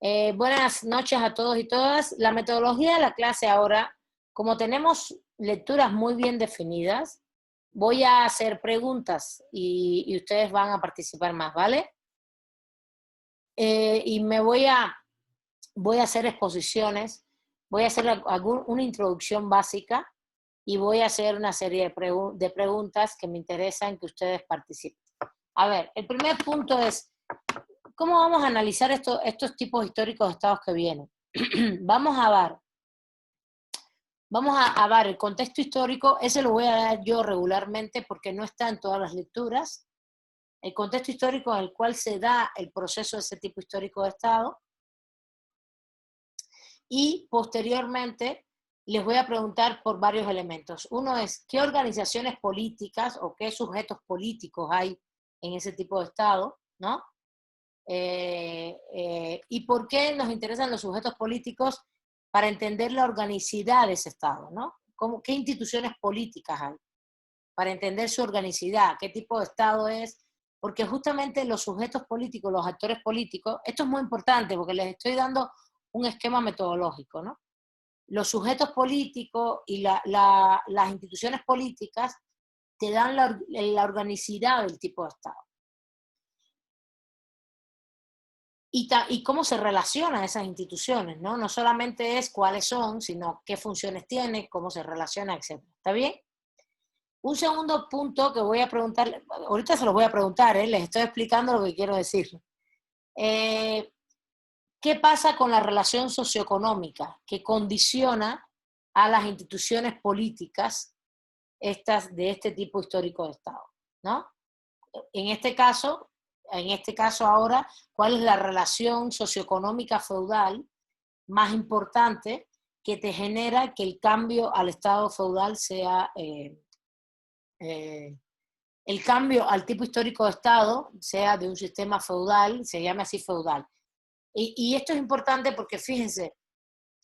Buenas noches a todos y todas. La metodología de la clase ahora, como tenemos lecturas muy bien definidas, voy a hacer preguntas y ustedes van a participar más, ¿vale? Y voy a hacer exposiciones, voy a hacer una introducción básica y voy a hacer una serie de preguntas que me interesan que ustedes participen. A ver, el primer punto es, ¿cómo vamos a analizar estos tipos históricos de estados que vienen? Vamos a dar el contexto histórico, ese lo voy a dar yo regularmente porque no está en todas las lecturas, el contexto histórico en el cual se da el proceso de ese tipo histórico de estado, y posteriormente les voy a preguntar por varios elementos. Uno es, ¿qué organizaciones políticas o qué sujetos políticos hay en ese tipo de estado, ¿no? Y por qué nos interesan los sujetos políticos para entender la organicidad de ese estado, ¿no? ¿Qué instituciones políticas hay? Para entender su organicidad, qué tipo de estado es, porque justamente los sujetos políticos, los actores políticos, esto es muy importante porque les estoy dando un esquema metodológico, ¿no? Los sujetos políticos y las instituciones políticas te dan la organicidad del tipo de estado. Y cómo se relacionan esas instituciones, ¿no? No solamente es cuáles son, sino qué funciones tienen, cómo se relacionan, etc. ¿Está bien? Un segundo punto que voy a preguntar, ahorita se los voy a preguntar, les estoy explicando lo que quiero decir. ¿Qué pasa con la relación socioeconómica que condiciona a las instituciones políticas de este tipo histórico de Estado, ¿no? En este caso ahora, ¿cuál es la relación socioeconómica feudal más importante que te genera que el cambio al Estado feudal sea, el cambio al tipo histórico de Estado sea de un sistema feudal, se llame así feudal? Y esto es importante porque fíjense,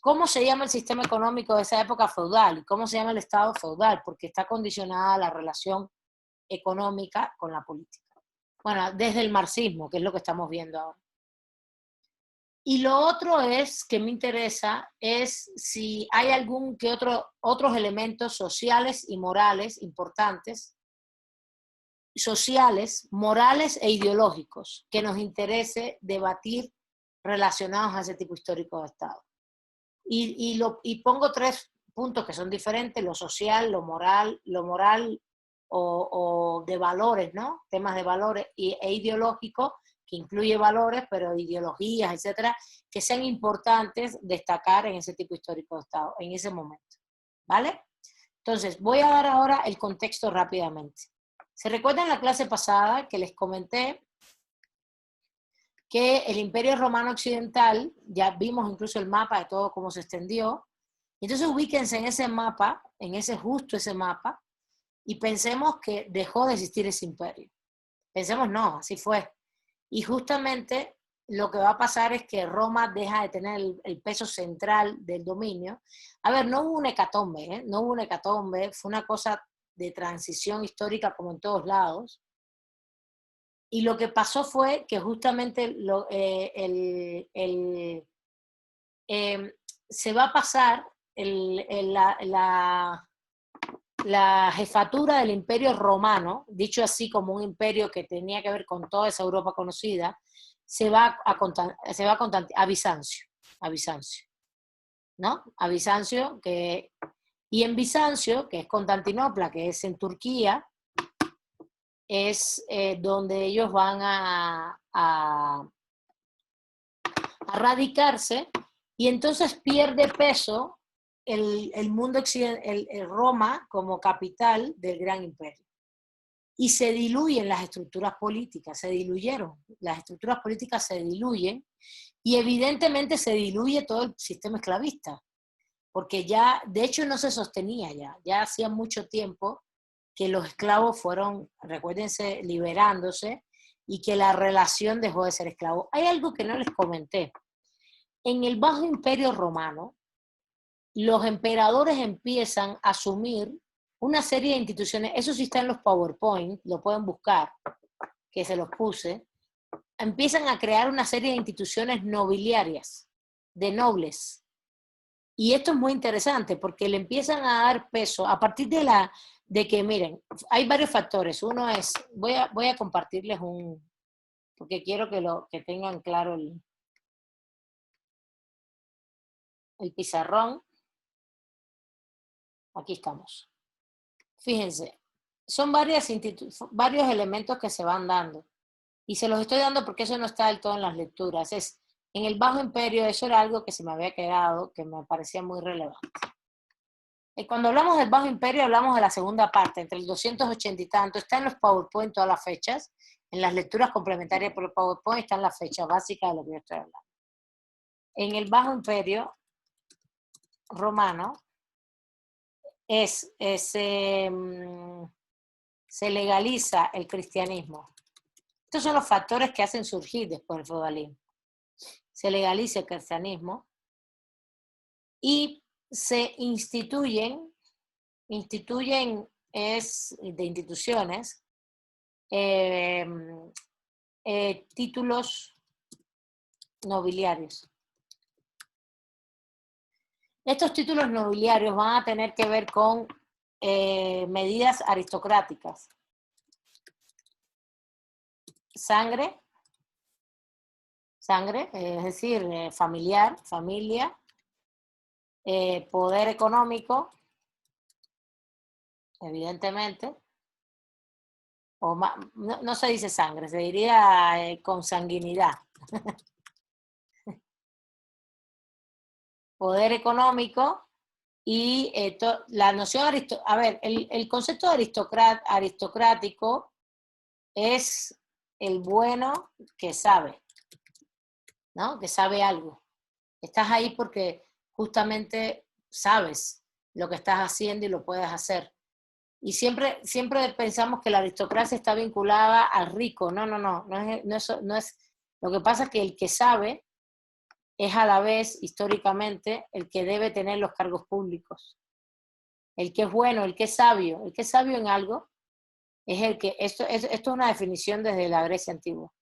¿cómo se llama el sistema económico de esa época feudal? ¿Y cómo se llama el Estado feudal? Porque está condicionada a la relación económica con la política. Bueno, desde el marxismo, que es lo que estamos viendo ahora. Y lo otro que me interesa es si hay otros elementos sociales y morales importantes, sociales, morales e ideológicos, que nos interese debatir relacionados a ese tipo histórico de Estado. Y pongo tres puntos que son diferentes: lo social, lo moral o de valores, ¿no? Temas de valores e ideológicos, que incluye valores, pero ideologías, etcétera, que sean importantes destacar en ese tipo histórico de Estado, en ese momento. ¿Vale? Entonces, voy a dar ahora el contexto rápidamente. ¿Se recuerdan en la clase pasada que les comenté que el Imperio Romano Occidental, ya vimos incluso el mapa de todo cómo se extendió? Entonces ubíquense en ese mapa, justo ese mapa, y pensemos que dejó de existir ese imperio. Pensemos, no, así fue. Y justamente lo que va a pasar es que Roma deja de tener el peso central del dominio. A ver, no hubo una hecatombe, no hubo una hecatombe, fue una cosa de transición histórica como en todos lados. Y lo que pasó fue que justamente se va a pasar la jefatura del Imperio Romano, dicho así como un imperio que tenía que ver con toda esa Europa conocida, se va a Bizancio, ¿no? A Bizancio, y en Bizancio, que es Constantinopla, que es en Turquía, es donde ellos van a radicarse, y entonces pierde peso el mundo occidental, Roma como capital del gran imperio. Y se diluyen las estructuras políticas, las estructuras políticas se diluyen, y evidentemente se diluye todo el sistema esclavista, porque ya, de hecho no se sostenía ya hacía mucho tiempo que los esclavos fueron, recuérdense, liberándose, y que la relación dejó de ser esclavo. Hay algo que no les comenté. En el Bajo Imperio Romano, los emperadores empiezan a asumir una serie de instituciones, eso sí está en los PowerPoint, lo pueden buscar, que se los puse, empiezan a crear una serie de instituciones nobiliarias, de nobles. Y esto es muy interesante porque le empiezan a dar peso a partir de que, miren, hay varios factores. Uno es, voy a compartirles porque quiero que tengan claro el pizarrón. Aquí estamos. Fíjense, son varios elementos que se van dando. Y se los estoy dando porque eso no está del todo en las lecturas. En el Bajo Imperio, eso era algo que se me había quedado, que me parecía muy relevante. Y cuando hablamos del Bajo Imperio, hablamos de la segunda parte, entre el 280 y tanto. Está en los PowerPoint todas las fechas. En las lecturas complementarias por el PowerPoint están las fechas básicas de lo que yo estoy hablando. En el Bajo Imperio romano, se legaliza el cristianismo. Estos son los factores que hacen surgir después el feudalismo. Se legaliza el cristianismo y se instituyen de instituciones, títulos nobiliarios. Estos títulos nobiliarios van a tener que ver con medidas aristocráticas. Sangre, es decir, familia, poder económico, evidentemente, no se dice sangre, se diría consanguinidad. Poder económico y la noción el concepto de aristocrático es el bueno que sabe, ¿no? Que sabe algo. Estás ahí porque justamente sabes lo que estás haciendo y lo puedes hacer. Y siempre pensamos que la aristocracia está vinculada al rico. No es. Lo que pasa es que el que sabe es a la vez, históricamente, el que debe tener los cargos públicos. El que es bueno, el que es sabio en algo, es el que, esto es una definición desde la Grecia antigua.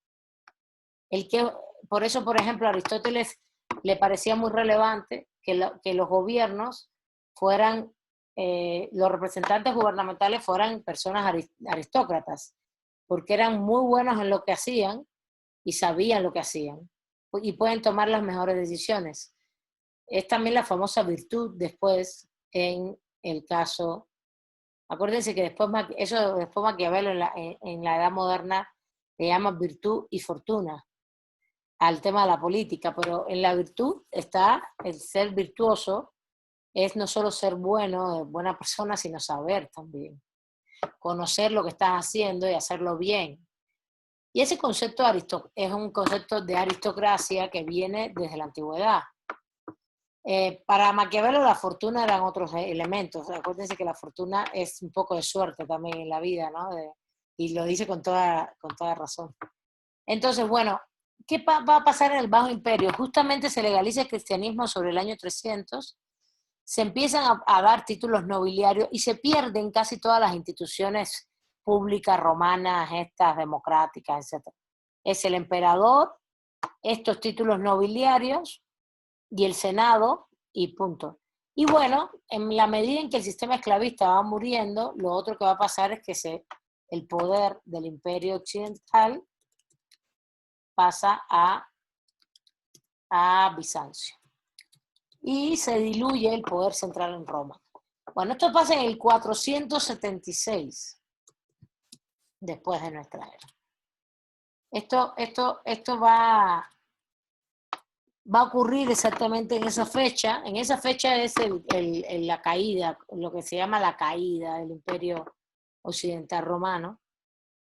Por eso, por ejemplo, a Aristóteles le parecía muy relevante que los gobiernos fueran, los representantes gubernamentales fueran personas aristócratas, porque eran muy buenos en lo que hacían y sabían lo que hacían, y pueden tomar las mejores decisiones. Es también la famosa virtud después en el caso. Acuérdense que después Maquiavelo en la Edad Moderna le llama virtud y fortuna al tema de la política, pero en la virtud está el ser virtuoso, es no solo ser bueno, buena persona, sino saber también, conocer lo que estás haciendo y hacerlo bien. Y ese concepto es un concepto de aristocracia que viene desde la antigüedad. Para Maquiavelo la fortuna eran otros elementos. Acuérdense que la fortuna es un poco de suerte también en la vida, ¿no? Y lo dice con toda razón. Entonces, bueno, ¿qué va a pasar en el Bajo Imperio? Justamente se legaliza el cristianismo sobre el año 300, se empiezan a dar títulos nobiliarios y se pierden casi todas las instituciones públicas romanas, estas democráticas, etc. Es el emperador, estos títulos nobiliarios y el Senado, y punto. Y bueno, en la medida en que el sistema esclavista va muriendo, lo otro que va a pasar es que el poder del imperio occidental pasa a Bizancio. Y se diluye el poder central en Roma. Bueno, esto pasa en el 476 después de nuestra era. Esto va a ocurrir exactamente en esa fecha. En esa fecha es la caída, lo que se llama la caída del Imperio Occidental Romano.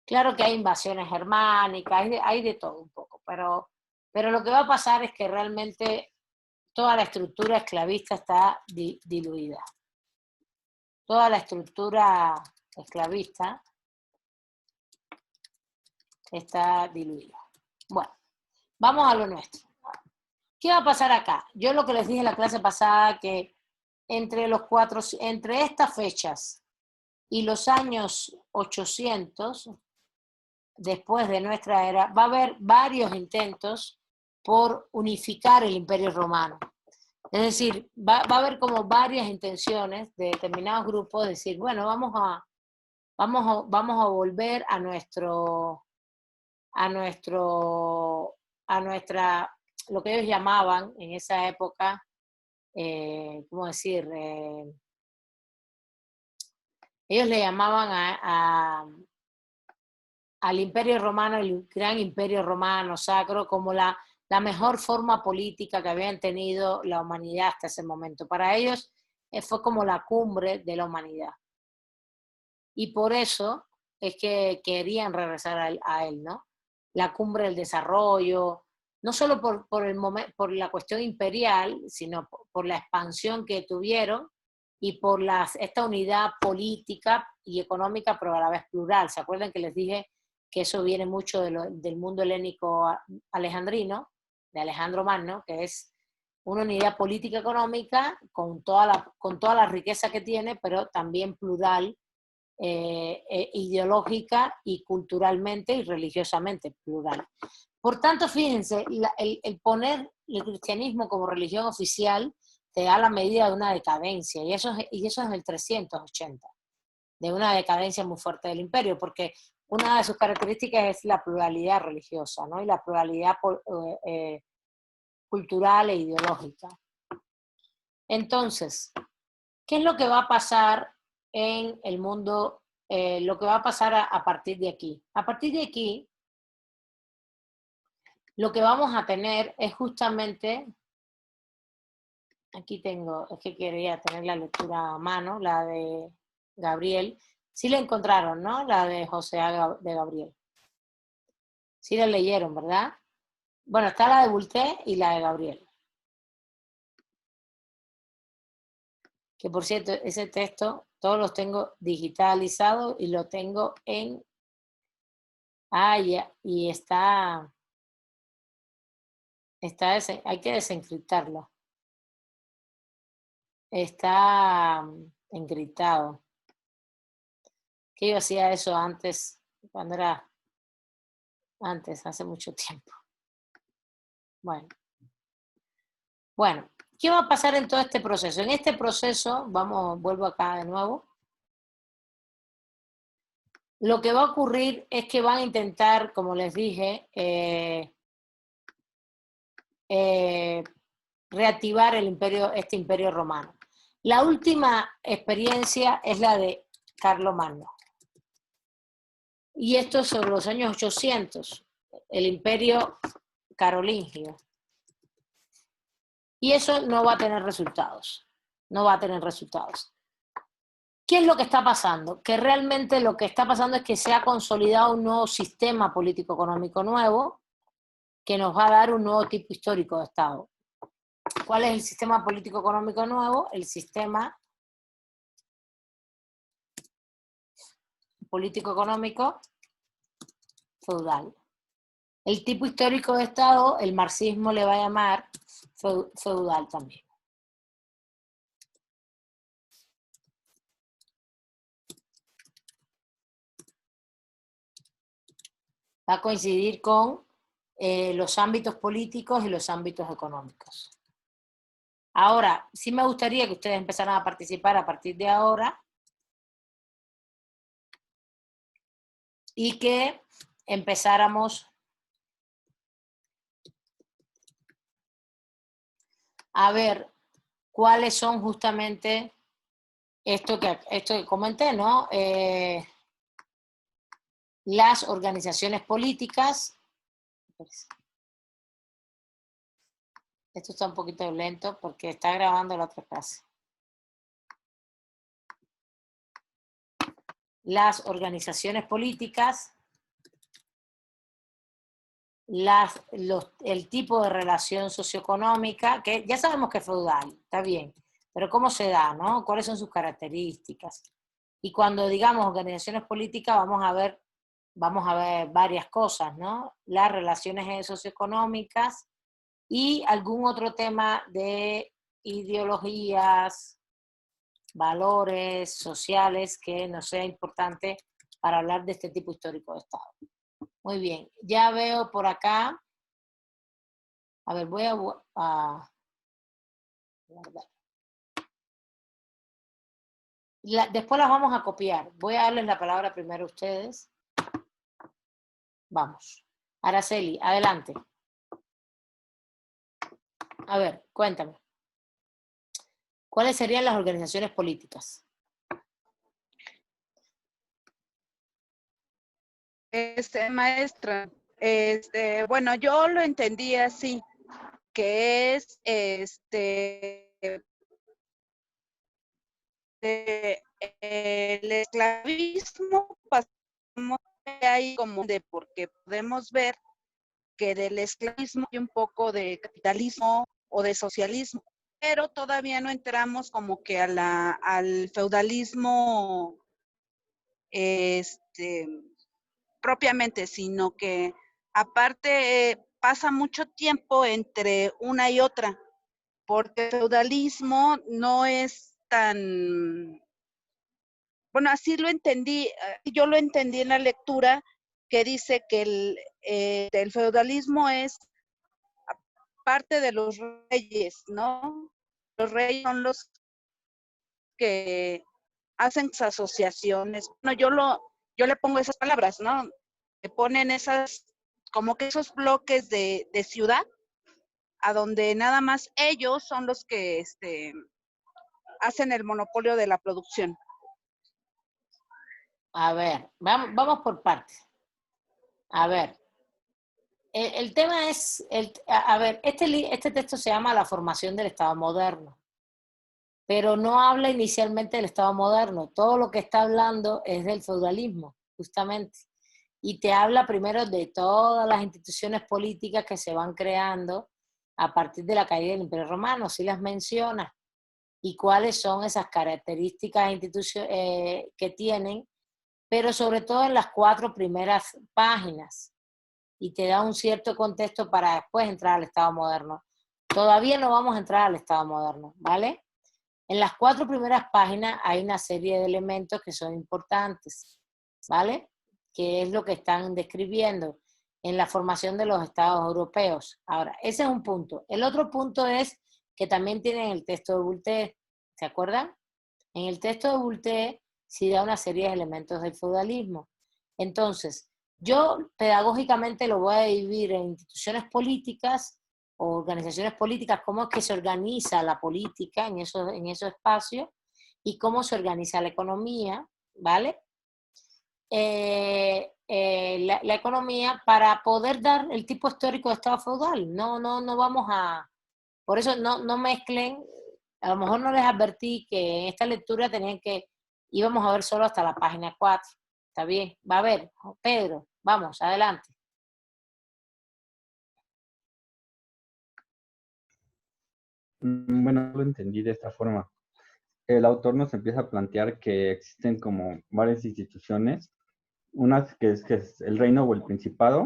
Claro que hay invasiones germánicas, hay de todo un poco, pero lo que va a pasar es que realmente toda la estructura esclavista está diluida. Toda la estructura esclavista está diluida. Bueno, vamos a lo nuestro. ¿Qué va a pasar acá? Yo lo que les dije en la clase pasada, que entre estas fechas y los años 800, después de nuestra era, va a haber varios intentos por unificar el Imperio Romano. Es decir, va a haber como varias intenciones de determinados grupos de decir, bueno, vamos a volver a nuestra, lo que ellos llamaban en esa época, ¿cómo decir? Ellos le llamaban al Imperio Romano, el gran Imperio Romano sacro, como la mejor forma política que habían tenido la humanidad hasta ese momento. Para ellos fue como la cumbre de la humanidad. Y por eso es que querían regresar a él, ¿no? La cumbre del desarrollo, no solo por la cuestión imperial, sino por la expansión que tuvieron y por esta unidad política y económica, pero a la vez plural. ¿Se acuerdan que les dije que eso viene mucho del mundo helénico alejandrino, de Alejandro Magno, que es una unidad política económica con toda la riqueza que tiene, pero también plural, ideológica y culturalmente y religiosamente plural. Por tanto, fíjense, el poner el cristianismo como religión oficial te da la medida de una decadencia, y eso es en el 380, de una decadencia muy fuerte del imperio, porque una de sus características es la pluralidad religiosa, ¿no? Y la pluralidad cultural e ideológica. Entonces, ¿qué es lo que va a pasar en el mundo, lo que va a pasar a partir de aquí? A partir de aquí, lo que vamos a tener es justamente, aquí tengo, es que quería tener la lectura a mano, la de Gabriel. Sí la encontraron, ¿no? La de José A. de Gabriel. Sí la leyeron, ¿verdad? Bueno, está la de Voltaire y la de Gabriel. Que por cierto, ese texto, todos los tengo digitalizados y lo tengo en... Ah, ya, y hay que desencriptarlo. Está encriptado. Que yo hacía eso antes, cuando era antes, hace mucho tiempo. Bueno, ¿qué va a pasar en todo este proceso? En este proceso, vuelvo acá de nuevo. Lo que va a ocurrir es que van a intentar, como les dije, reactivar este imperio romano. La última experiencia es la de Carlomagno. Y esto es sobre los años 800, el imperio carolingio. Y eso no va a tener resultados. No va a tener resultados. ¿Qué es lo que está pasando? Que realmente lo que está pasando es que se ha consolidado un nuevo sistema político-económico nuevo que nos va a dar un nuevo tipo histórico de Estado. ¿Cuál es el sistema político-económico nuevo? El sistema político-económico feudal. El tipo histórico de Estado, el marxismo le va a llamar feudal también. Va a coincidir con los ámbitos políticos y los ámbitos económicos. Ahora, sí me gustaría que ustedes empezaran a participar a partir de ahora y que empezáramos a ver cuáles son justamente esto que comenté, ¿no? Las organizaciones políticas. Esto está un poquito lento porque está grabando la otra clase. Las organizaciones políticas, el tipo de relación socioeconómica, que ya sabemos que es feudal, está bien, pero ¿cómo se da, no? ¿Cuáles son sus características? Y cuando digamos organizaciones políticas, vamos a ver varias cosas, ¿no? Las relaciones socioeconómicas y algún otro tema de ideologías, valores sociales que nos sea importante para hablar de este tipo histórico de Estado. Muy bien. Ya veo por acá. A ver, voy a guardar. Después las vamos a copiar. Voy a darles la palabra primero a ustedes. Vamos. Araceli, adelante. A ver, cuéntame. ¿Cuáles serían las organizaciones políticas? Maestra, bueno, yo lo entendí así, que es el esclavismo pasamos ahí como de, porque podemos ver que del esclavismo hay un poco de capitalismo o de socialismo, pero todavía no entramos como que al feudalismo propiamente, sino que aparte pasa mucho tiempo entre una y otra, porque el feudalismo no es tan, bueno, así lo entendí, yo lo entendí en la lectura, que dice que el feudalismo es parte de los reyes, ¿no? Los reyes son los que hacen asociaciones. Bueno, yo le pongo esas palabras, ¿no? Le ponen esas, como que esos bloques de ciudad, a donde nada más ellos son los que hacen el monopolio de la producción. A ver, vamos por partes. A ver, el tema es, a ver, este texto se llama La formación del Estado moderno, pero no habla inicialmente del Estado moderno. Todo lo que está hablando es del feudalismo, justamente. Y te habla primero de todas las instituciones políticas que se van creando a partir de la caída del Imperio Romano, si las menciona, y cuáles son esas características que tienen, pero sobre todo en las 4 primeras páginas, y te da un cierto contexto para después entrar al Estado moderno. Todavía no vamos a entrar al Estado moderno, ¿vale? En las 4 primeras páginas hay una serie de elementos que son importantes, ¿vale? Que es lo que están describiendo en la formación de los estados europeos. Ahora, ese es un punto. El otro punto es que también tienen el texto de Voltaire, ¿se acuerdan? En el texto de Voltaire sí da una serie de elementos del feudalismo. Entonces, yo pedagógicamente lo voy a dividir en instituciones políticas o organizaciones políticas, cómo es que se organiza la política en esos espacios y cómo se organiza la economía, ¿vale? La economía para poder dar el tipo histórico de Estado feudal. No vamos a... Por eso no mezclen, a lo mejor no les advertí que en esta lectura íbamos a ver solo hasta la página 4. Está bien, va a ver, Pedro, vamos, adelante. Bueno, lo entendí de esta forma. El autor nos empieza a plantear que existen como varias instituciones, unas que es el reino o el principado,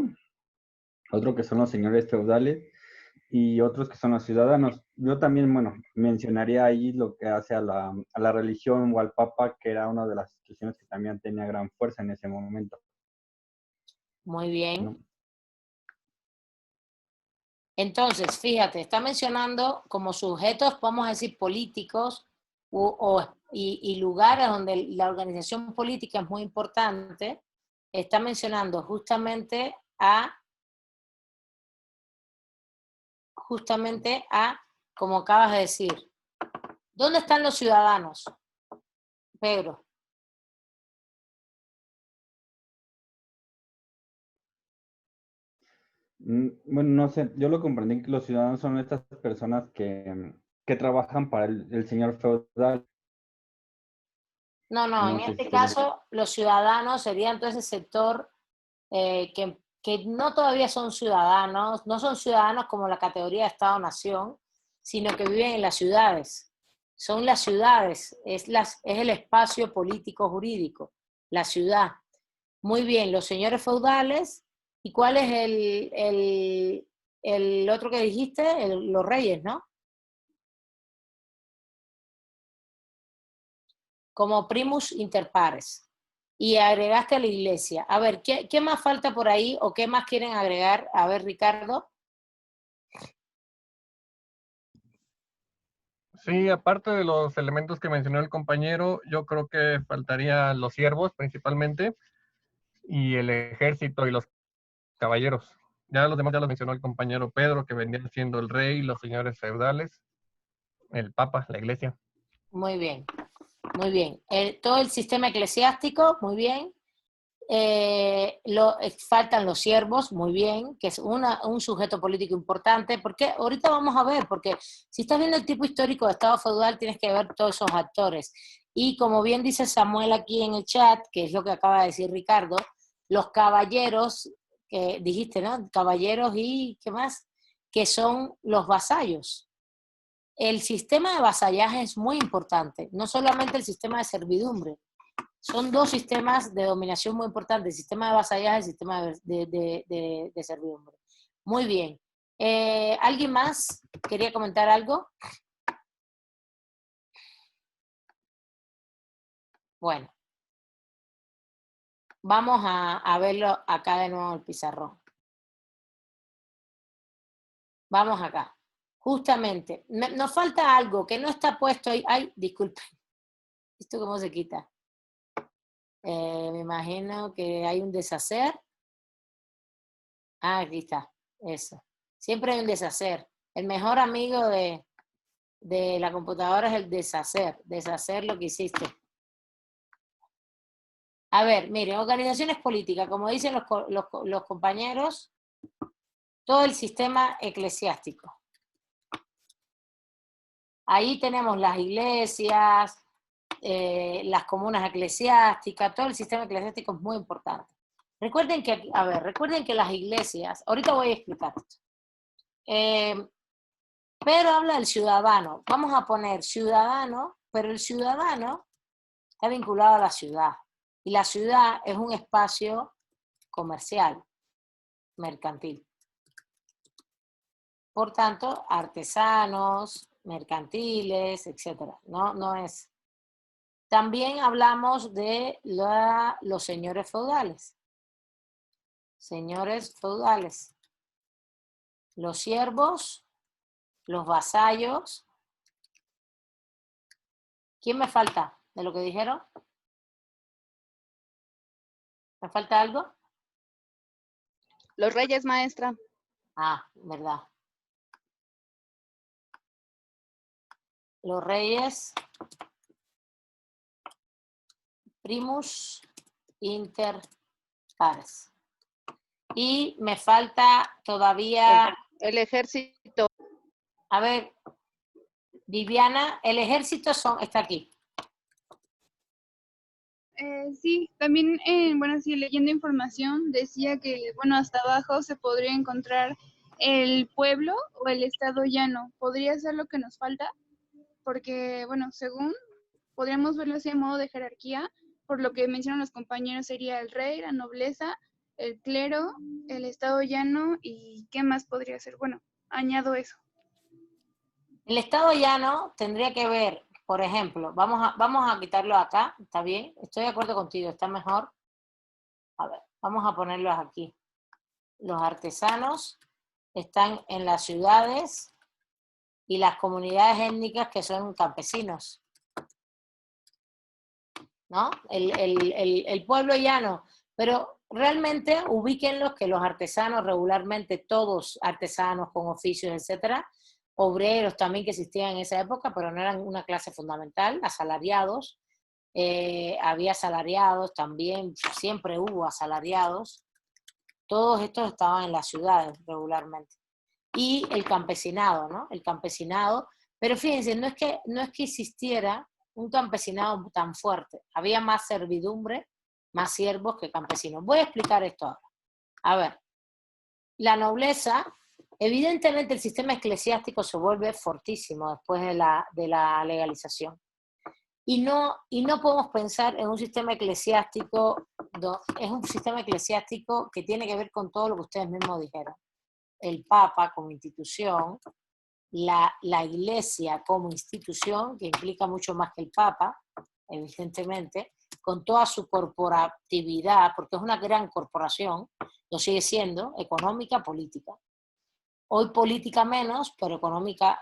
otro que son los señores feudales y otros que son los ciudadanos. Yo también, bueno, mencionaría ahí lo que hace a la religión o al papa, que era una de las instituciones que también tenía gran fuerza en ese momento. Muy bien. ¿No? Entonces, fíjate, está mencionando como sujetos, vamos a decir, políticos y lugares donde la organización política es muy importante. Está mencionando justamente como acabas de decir, ¿dónde están los ciudadanos, Pedro? Bueno, no sé, yo lo comprendí que los ciudadanos son estas personas que trabajan para el señor feudal. No, en No sé este si es... caso los ciudadanos serían todo ese sector que no todavía son ciudadanos, no son ciudadanos como la categoría de Estado-Nación, sino que viven en las ciudades. Son las ciudades, es el espacio político jurídico, la ciudad. Muy bien, los señores feudales, ¿y cuál es el otro que dijiste? Los reyes, ¿no? Como primus inter pares. y agregaste a la iglesia. A ver, ¿qué más falta por ahí o qué más quieren agregar? A ver, Ricardo. Sí, aparte de los elementos que mencionó el compañero, yo creo que faltarían los siervos principalmente y el ejército y los caballeros. Ya los demás ya los mencionó el compañero Pedro, que vendrían siendo el rey, los señores feudales, el papa, la iglesia. Muy bien, muy bien. Todo el sistema eclesiástico, muy bien. Faltan los siervos, muy bien, que es un sujeto político importante, porque ahorita vamos a ver, porque si estás viendo el tipo histórico de Estado feudal, tienes que ver todos esos actores. Y como bien dice Samuel aquí en el chat, que es lo que acaba de decir Ricardo, los caballeros, que dijiste, ¿no? Caballeros y, ¿qué más? Que son los vasallos. El sistema de vasallaje es muy importante, no solamente el sistema de servidumbre. Son dos sistemas de dominación muy importantes, el sistema de vasallaje y el sistema de servidumbre. Muy bien. ¿Alguien más quería comentar algo? Bueno. Vamos a verlo acá de nuevo en el pizarrón. Vamos acá. Justamente, nos falta algo que no está puesto ahí. Ay, disculpen. ¿Esto cómo se quita? Me imagino que hay un deshacer. Ah, aquí está. Eso. Siempre hay un deshacer. El mejor amigo de la computadora es el deshacer. Deshacer lo que hiciste. A ver, miren, organizaciones políticas, como dicen los compañeros, todo el sistema eclesiástico. Ahí tenemos las iglesias, las comunas eclesiásticas, todo el sistema eclesiástico es muy importante. Recuerden que las iglesias, ahorita voy a explicar esto. Pero habla del ciudadano. Vamos a poner ciudadano, pero el ciudadano está vinculado a la ciudad. Y la ciudad es un espacio comercial, mercantil. Por tanto, artesanos, mercantiles, etcétera. No es. También hablamos de los señores feudales. Señores feudales. Los siervos, los vasallos. ¿Quién me falta de lo que dijeron? ¿Me falta algo? Los reyes, maestra. Ah, verdad. Los reyes, primus inter pares. Y me falta todavía... El ejército. A ver, Viviana, el ejército está aquí. Sí, también, bueno, sí, leyendo información decía que, bueno, hasta abajo se podría encontrar el pueblo o el estado llano. ¿Podría ser lo que nos falta? Porque, bueno, según podríamos verlo así en modo de jerarquía, por lo que mencionan los compañeros, sería el rey, la nobleza, el clero, el estado llano y ¿qué más podría ser? Bueno, añado eso. El estado llano tendría que ver, por ejemplo, vamos a quitarlo acá, ¿está bien? Estoy de acuerdo contigo, está mejor. A ver, vamos a ponerlos aquí. Los artesanos están en las ciudades y las comunidades étnicas que son campesinos. ¿No? El pueblo llano, pero realmente ubíquenlos que los artesanos regularmente, todos artesanos con oficios, etcétera, obreros también que existían en esa época, pero no eran una clase fundamental, asalariados, había asalariados también, siempre hubo asalariados, todos estos estaban en las ciudades regularmente. Y el campesinado, ¿no? El campesinado, pero fíjense, no es que existiera un campesinado tan fuerte. Había más servidumbre, más siervos que campesinos. Voy a explicar esto ahora. A ver, la nobleza, evidentemente el sistema eclesiástico se vuelve fortísimo después de la legalización. Y no podemos pensar en un sistema eclesiástico, es un sistema eclesiástico que tiene que ver con todo lo que ustedes mismos dijeron. El Papa como institución, la Iglesia como institución, que implica mucho más que el Papa, evidentemente, con toda su corporatividad, porque es una gran corporación, lo sigue siendo, económica, política. Hoy política menos, pero económica,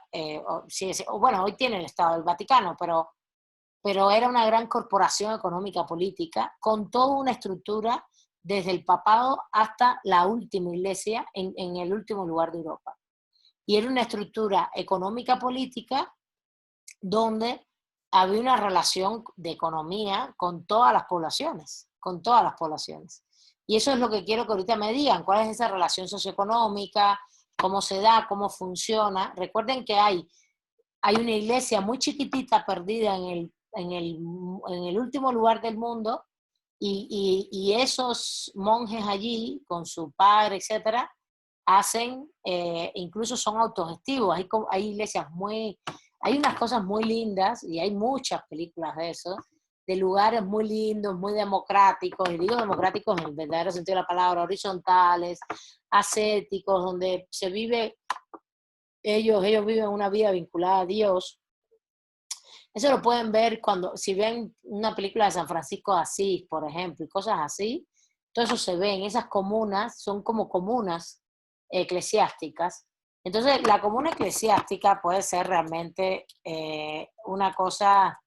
bueno, hoy tiene el Estado del Vaticano, pero era una gran corporación económica política, con toda una estructura desde el papado hasta la última iglesia en el último lugar de Europa. Y era una estructura económica política donde había una relación de economía con todas las poblaciones, con todas las poblaciones. Y eso es lo que quiero que ahorita me digan, cuál es esa relación socioeconómica, cómo se da, cómo funciona. Recuerden que hay una iglesia muy chiquitita perdida en el último lugar del mundo, y esos monjes allí, con su padre, etcétera, hacen, incluso son autogestivos. Hay iglesias hay unas cosas muy lindas, y hay muchas películas de eso, de lugares muy lindos, muy democráticos, y digo democráticos en el verdadero sentido de la palabra, horizontales, ascéticos, donde se vive, ellos viven una vida vinculada a Dios. Eso lo pueden ver si ven una película de San Francisco de Asís, por ejemplo, y cosas así. Todo eso se ve en esas comunas, son como comunas eclesiásticas. Entonces, la comuna eclesiástica puede ser realmente una cosa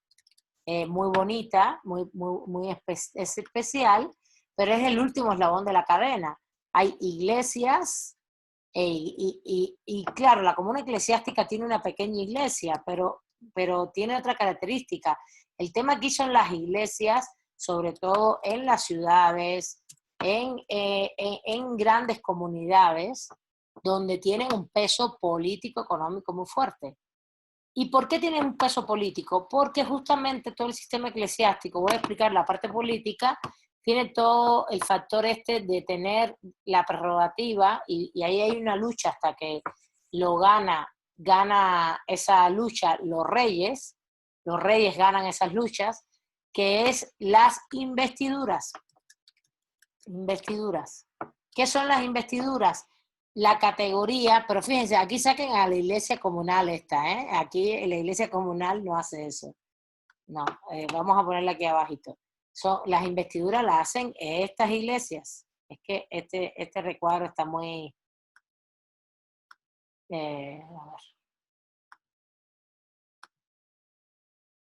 muy bonita, muy especial, pero es el último eslabón de la cadena. Hay iglesias, y claro, la comuna eclesiástica tiene una pequeña iglesia, pero tiene otra característica. El tema aquí son las iglesias, sobre todo en las ciudades, en grandes comunidades, donde tienen un peso político, económico muy fuerte. ¿Y por qué tienen un peso político? Porque justamente todo el sistema eclesiástico, voy a explicar la parte política, tiene todo el factor de tener la prerrogativa, y ahí hay una lucha hasta que lo gana esa lucha los reyes ganan esas luchas, que es las investiduras. Investiduras. ¿Qué son las investiduras? La categoría, pero fíjense, aquí saquen a la iglesia comunal esta, ¿eh? Aquí la iglesia comunal no hace eso. No, vamos a ponerla aquí abajito. Las investiduras las hacen estas iglesias. Es que este recuadro está muy...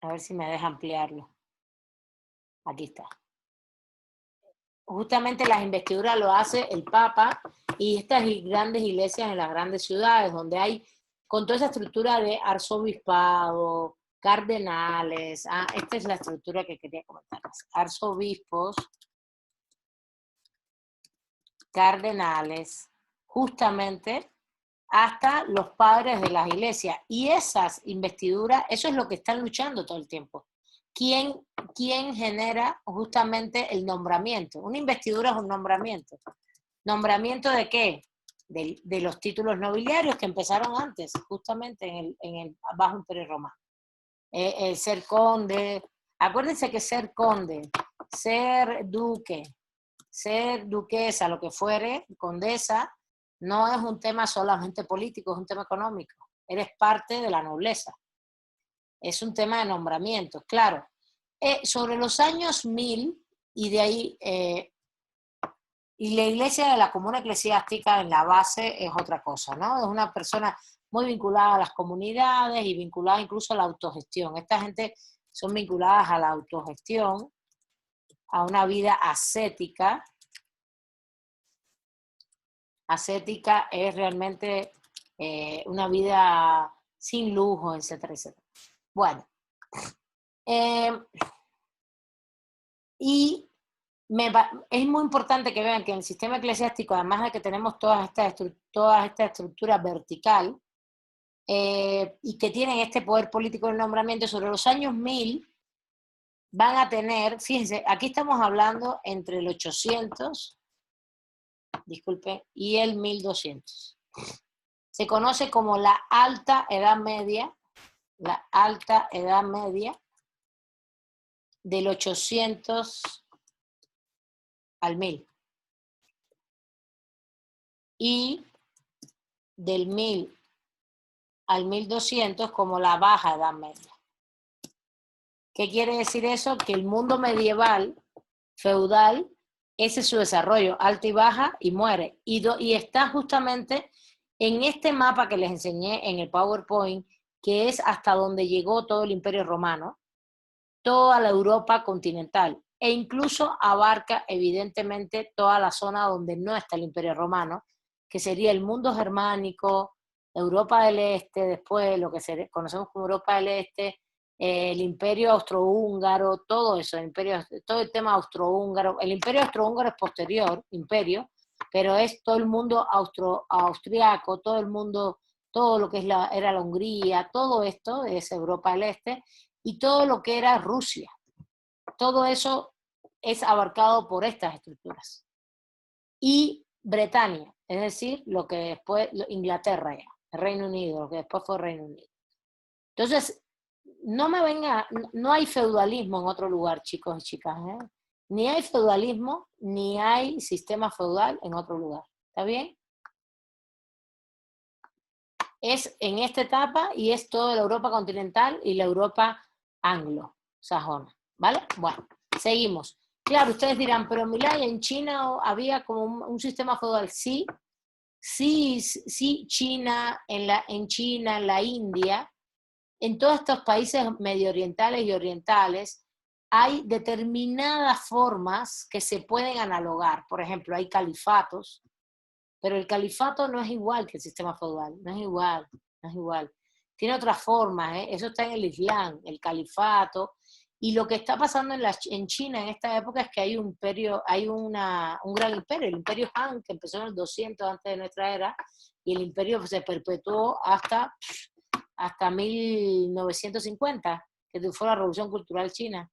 a ver si me deja ampliarlo. Aquí está. Justamente las investiduras lo hace el Papa, y estas grandes iglesias en las grandes ciudades, donde hay con toda esa estructura de arzobispado, cardenales. Esta es la estructura que quería comentarles. Arzobispos, cardenales, justamente hasta los padres de las iglesias. Y esas investiduras, eso es lo que están luchando todo el tiempo. ¿Quién genera justamente el nombramiento? Una investidura es un nombramiento. ¿Nombramiento de qué? De los títulos nobiliarios que empezaron antes, justamente en el Bajo Imperio Romano. Ser conde, acuérdense que ser conde, ser duque, ser duquesa, lo que fuere, condesa, no es un tema solamente político, es un tema económico. Eres parte de la nobleza. Es un tema de nombramientos, claro. Sobre los años 1000, y de ahí, y la iglesia de la comuna eclesiástica en la base es otra cosa, ¿no? Es una persona muy vinculada a las comunidades y vinculada incluso a la autogestión. Esta gente son vinculadas a la autogestión, a una vida ascética. Ascética es realmente una vida sin lujo, etcétera, etcétera. Bueno, y es muy importante que vean que en el sistema eclesiástico, además de que tenemos toda esta estructura vertical, y que tienen este poder político del nombramiento, sobre los años 1000 van a tener, fíjense, aquí estamos hablando entre el 800, disculpen, y el 1200. Se conoce como la Alta Edad Media, del 800 al 1000. Y del 1000 al 1200 como la Baja Edad Media. ¿Qué quiere decir eso? Que el mundo medieval, feudal, ese es su desarrollo, alta y baja, y muere. Y está justamente en este mapa que les enseñé en el PowerPoint, que es hasta donde llegó todo el Imperio Romano, toda la Europa continental, e incluso abarca evidentemente toda la zona donde no está el Imperio Romano, que sería el mundo germánico, Europa del Este, después lo que conocemos como Europa del Este, el Imperio Austrohúngaro, todo eso, todo el tema austrohúngaro. El Imperio Austrohúngaro es posterior, imperio, pero es todo el mundo austriaco, todo el mundo, todo lo que era la Hungría, todo esto es Europa del Este, y todo lo que era Rusia. Todo eso es abarcado por estas estructuras. Y Bretaña, es decir, lo que después, Inglaterra ya, el Reino Unido, lo que después fue Reino Unido. Entonces, no hay feudalismo en otro lugar, chicos y chicas, ¿eh? Ni hay feudalismo, ni hay sistema feudal en otro lugar. ¿Está bien? Es en esta etapa y es toda la Europa continental y la Europa anglo-sajona. ¿Vale? Bueno, seguimos. Claro, ustedes dirán, pero Milay, en China había como un sistema feudal. Sí, China, en China, en la India, en todos estos países medio orientales y orientales, hay determinadas formas que se pueden analogar. Por ejemplo, hay califatos, pero el califato no es igual que el sistema feudal, no es igual. Tiene otras formas, ¿eh? Eso está en el Islam, el califato. Y lo que está pasando en China en esta época es que hay un imperio, un gran imperio, el imperio Han, que empezó en el 200 antes de nuestra era, y el imperio se perpetuó hasta 1950, que fue la Revolución Cultural China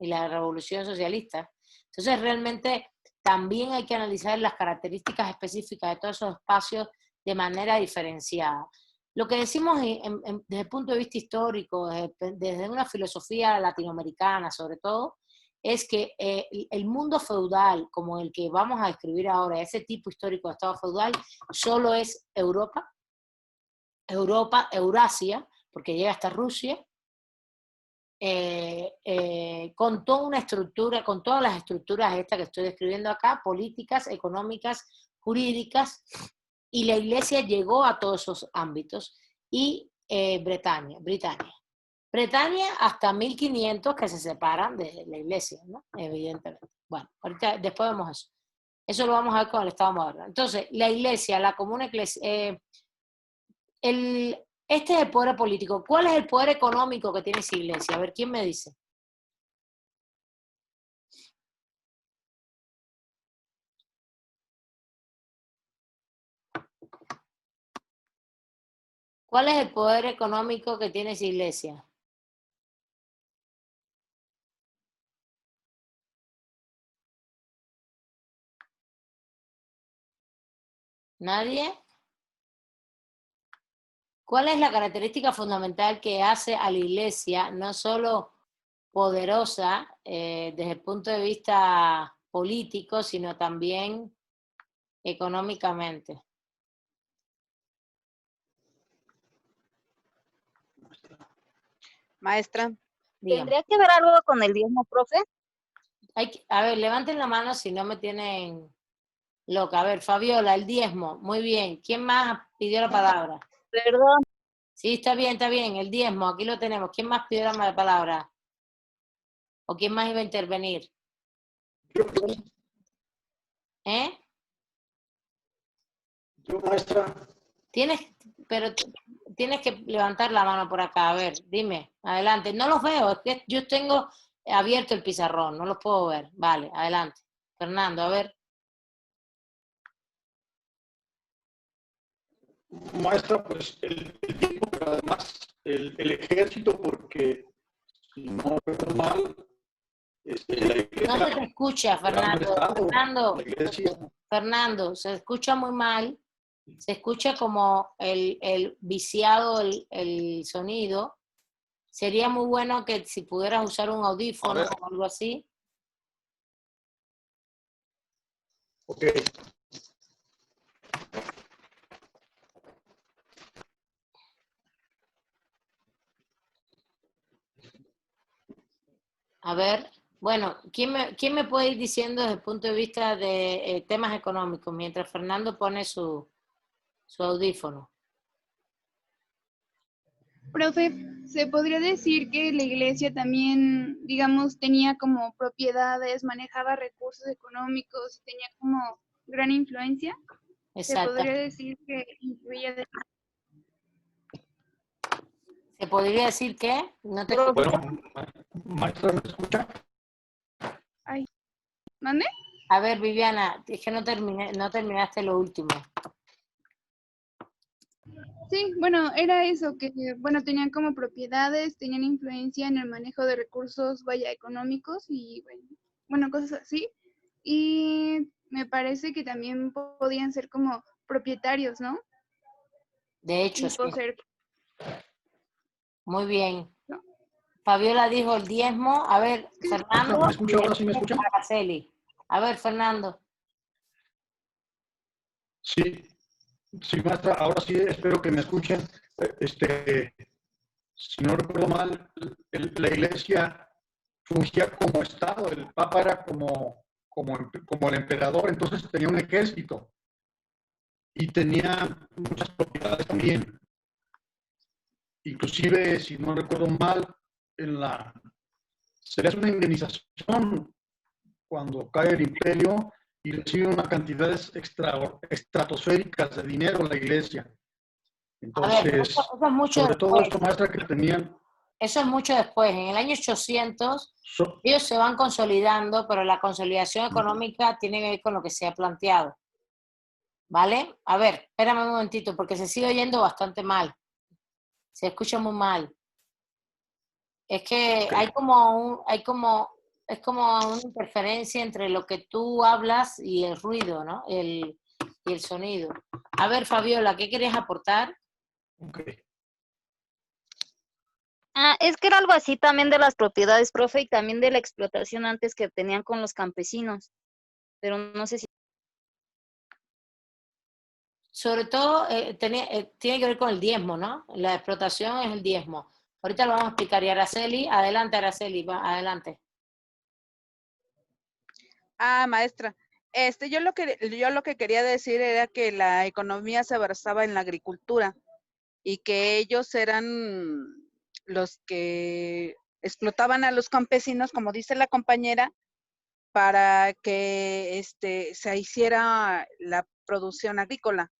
y la Revolución Socialista. Entonces, realmente también hay que analizar las características específicas de todos esos espacios de manera diferenciada. Lo que decimos desde el punto de vista histórico, desde una filosofía latinoamericana sobre todo, es que el mundo feudal, como el que vamos a describir ahora, ese tipo histórico de estado feudal, solo es Europa, Eurasia, porque llega hasta Rusia, con toda una estructura, con todas las estructuras estas que estoy describiendo acá, políticas, económicas, jurídicas, y la Iglesia llegó a todos esos ámbitos, y Bretaña hasta 1500 que se separan de la Iglesia, ¿no? Evidentemente. Bueno, ahorita, después vemos eso. Eso lo vamos a ver con el Estado moderno. Entonces, la Iglesia, la común Iglesia, este es el poder político. ¿Cuál es el poder económico que tiene esa iglesia? A ver, ¿quién me dice? ¿Cuál es el poder económico que tiene esa iglesia? ¿Nadie? ¿Cuál es la característica fundamental que hace a la iglesia no solo poderosa desde el punto de vista político, sino también económicamente? Maestra, Dígame. ¿Tendría que ver algo con el diezmo, profe? A ver, levanten la mano si no me tienen loca. A ver, Fabiola, el diezmo. Muy bien. ¿Quién más pidió la palabra? Perdón. Sí, está bien. El diezmo, aquí lo tenemos. ¿Quién más pidió la palabra? ¿O quién más iba a intervenir? ¿Eh? Yo, maestra. Tienes que levantar la mano por acá. A ver, dime, adelante. No los veo, es que yo tengo abierto el pizarrón, no los puedo ver. Vale, adelante. Fernando, a ver. Maestra, pues el tiempo, pero además el ejército, porque si no recuerdo mal, la iglesia, No se te escucha, Fernando. Fernando, se escucha muy mal. Se escucha como el viciado el sonido. Sería muy bueno que si pudieras usar un audífono o algo así. Ok. A ver, bueno, ¿quién me puede ir diciendo desde el punto de vista de temas económicos mientras Fernando pone su audífono? Profe, ¿se podría decir que la iglesia también, digamos, tenía como propiedades, manejaba recursos económicos y tenía como gran influencia? ¿Se podría Exactamente. decir que influía de... ¿Se podría decir qué? No te Profe, escucho. Bueno, maestra, ¿me escucha? Ay, ¿mande? A ver, Viviana, es que no terminaste lo último. Sí, bueno, era eso, que, bueno, tenían como propiedades, tenían influencia en el manejo de recursos, vaya, económicos y, bueno, cosas así. Y me parece que también podían ser como propietarios, ¿no? De hecho, Y sí. poseer, Muy bien. ¿no? Fabiola dijo el diezmo. A ver, Fernando. ¿Me escucha ahora? ¿Sí me escucha? Araceli. A ver, Fernando. Sí, sí, maestra, ahora sí espero que me escuchen. Si no recuerdo mal, la iglesia fungía como Estado, el Papa era como el emperador, entonces tenía un ejército y tenía muchas propiedades también. Inclusive, si no recuerdo mal, se le hace una indemnización cuando cae el imperio y recibe una cantidad estratosféricas de dinero la iglesia. A ver, Entonces, eso es mucho sobre todo después. esto, maestra, que tenían... Eso es mucho después. En el año 800, ellos se van consolidando, pero la consolidación económica tiene que ver con lo que se ha planteado. ¿Vale? A ver, espérame un momentito, porque se sigue oyendo bastante mal. Se escucha muy mal. Es que Okay. es como una interferencia entre lo que tú hablas y el ruido, ¿no? Y el sonido. A ver, Fabiola, ¿qué querías aportar? Okay. es que era algo así también de las propiedades, profe, y también de la explotación antes que tenían con los campesinos. Pero no sé si... Sobre todo, tiene que ver con el diezmo, ¿no? La explotación es el diezmo. Ahorita lo vamos a explicar. Y Araceli, adelante, Araceli, adelante. Maestra, yo lo que quería decir era que la economía se basaba en la agricultura y que ellos eran los que explotaban a los campesinos, como dice la compañera, para que se hiciera la producción agrícola.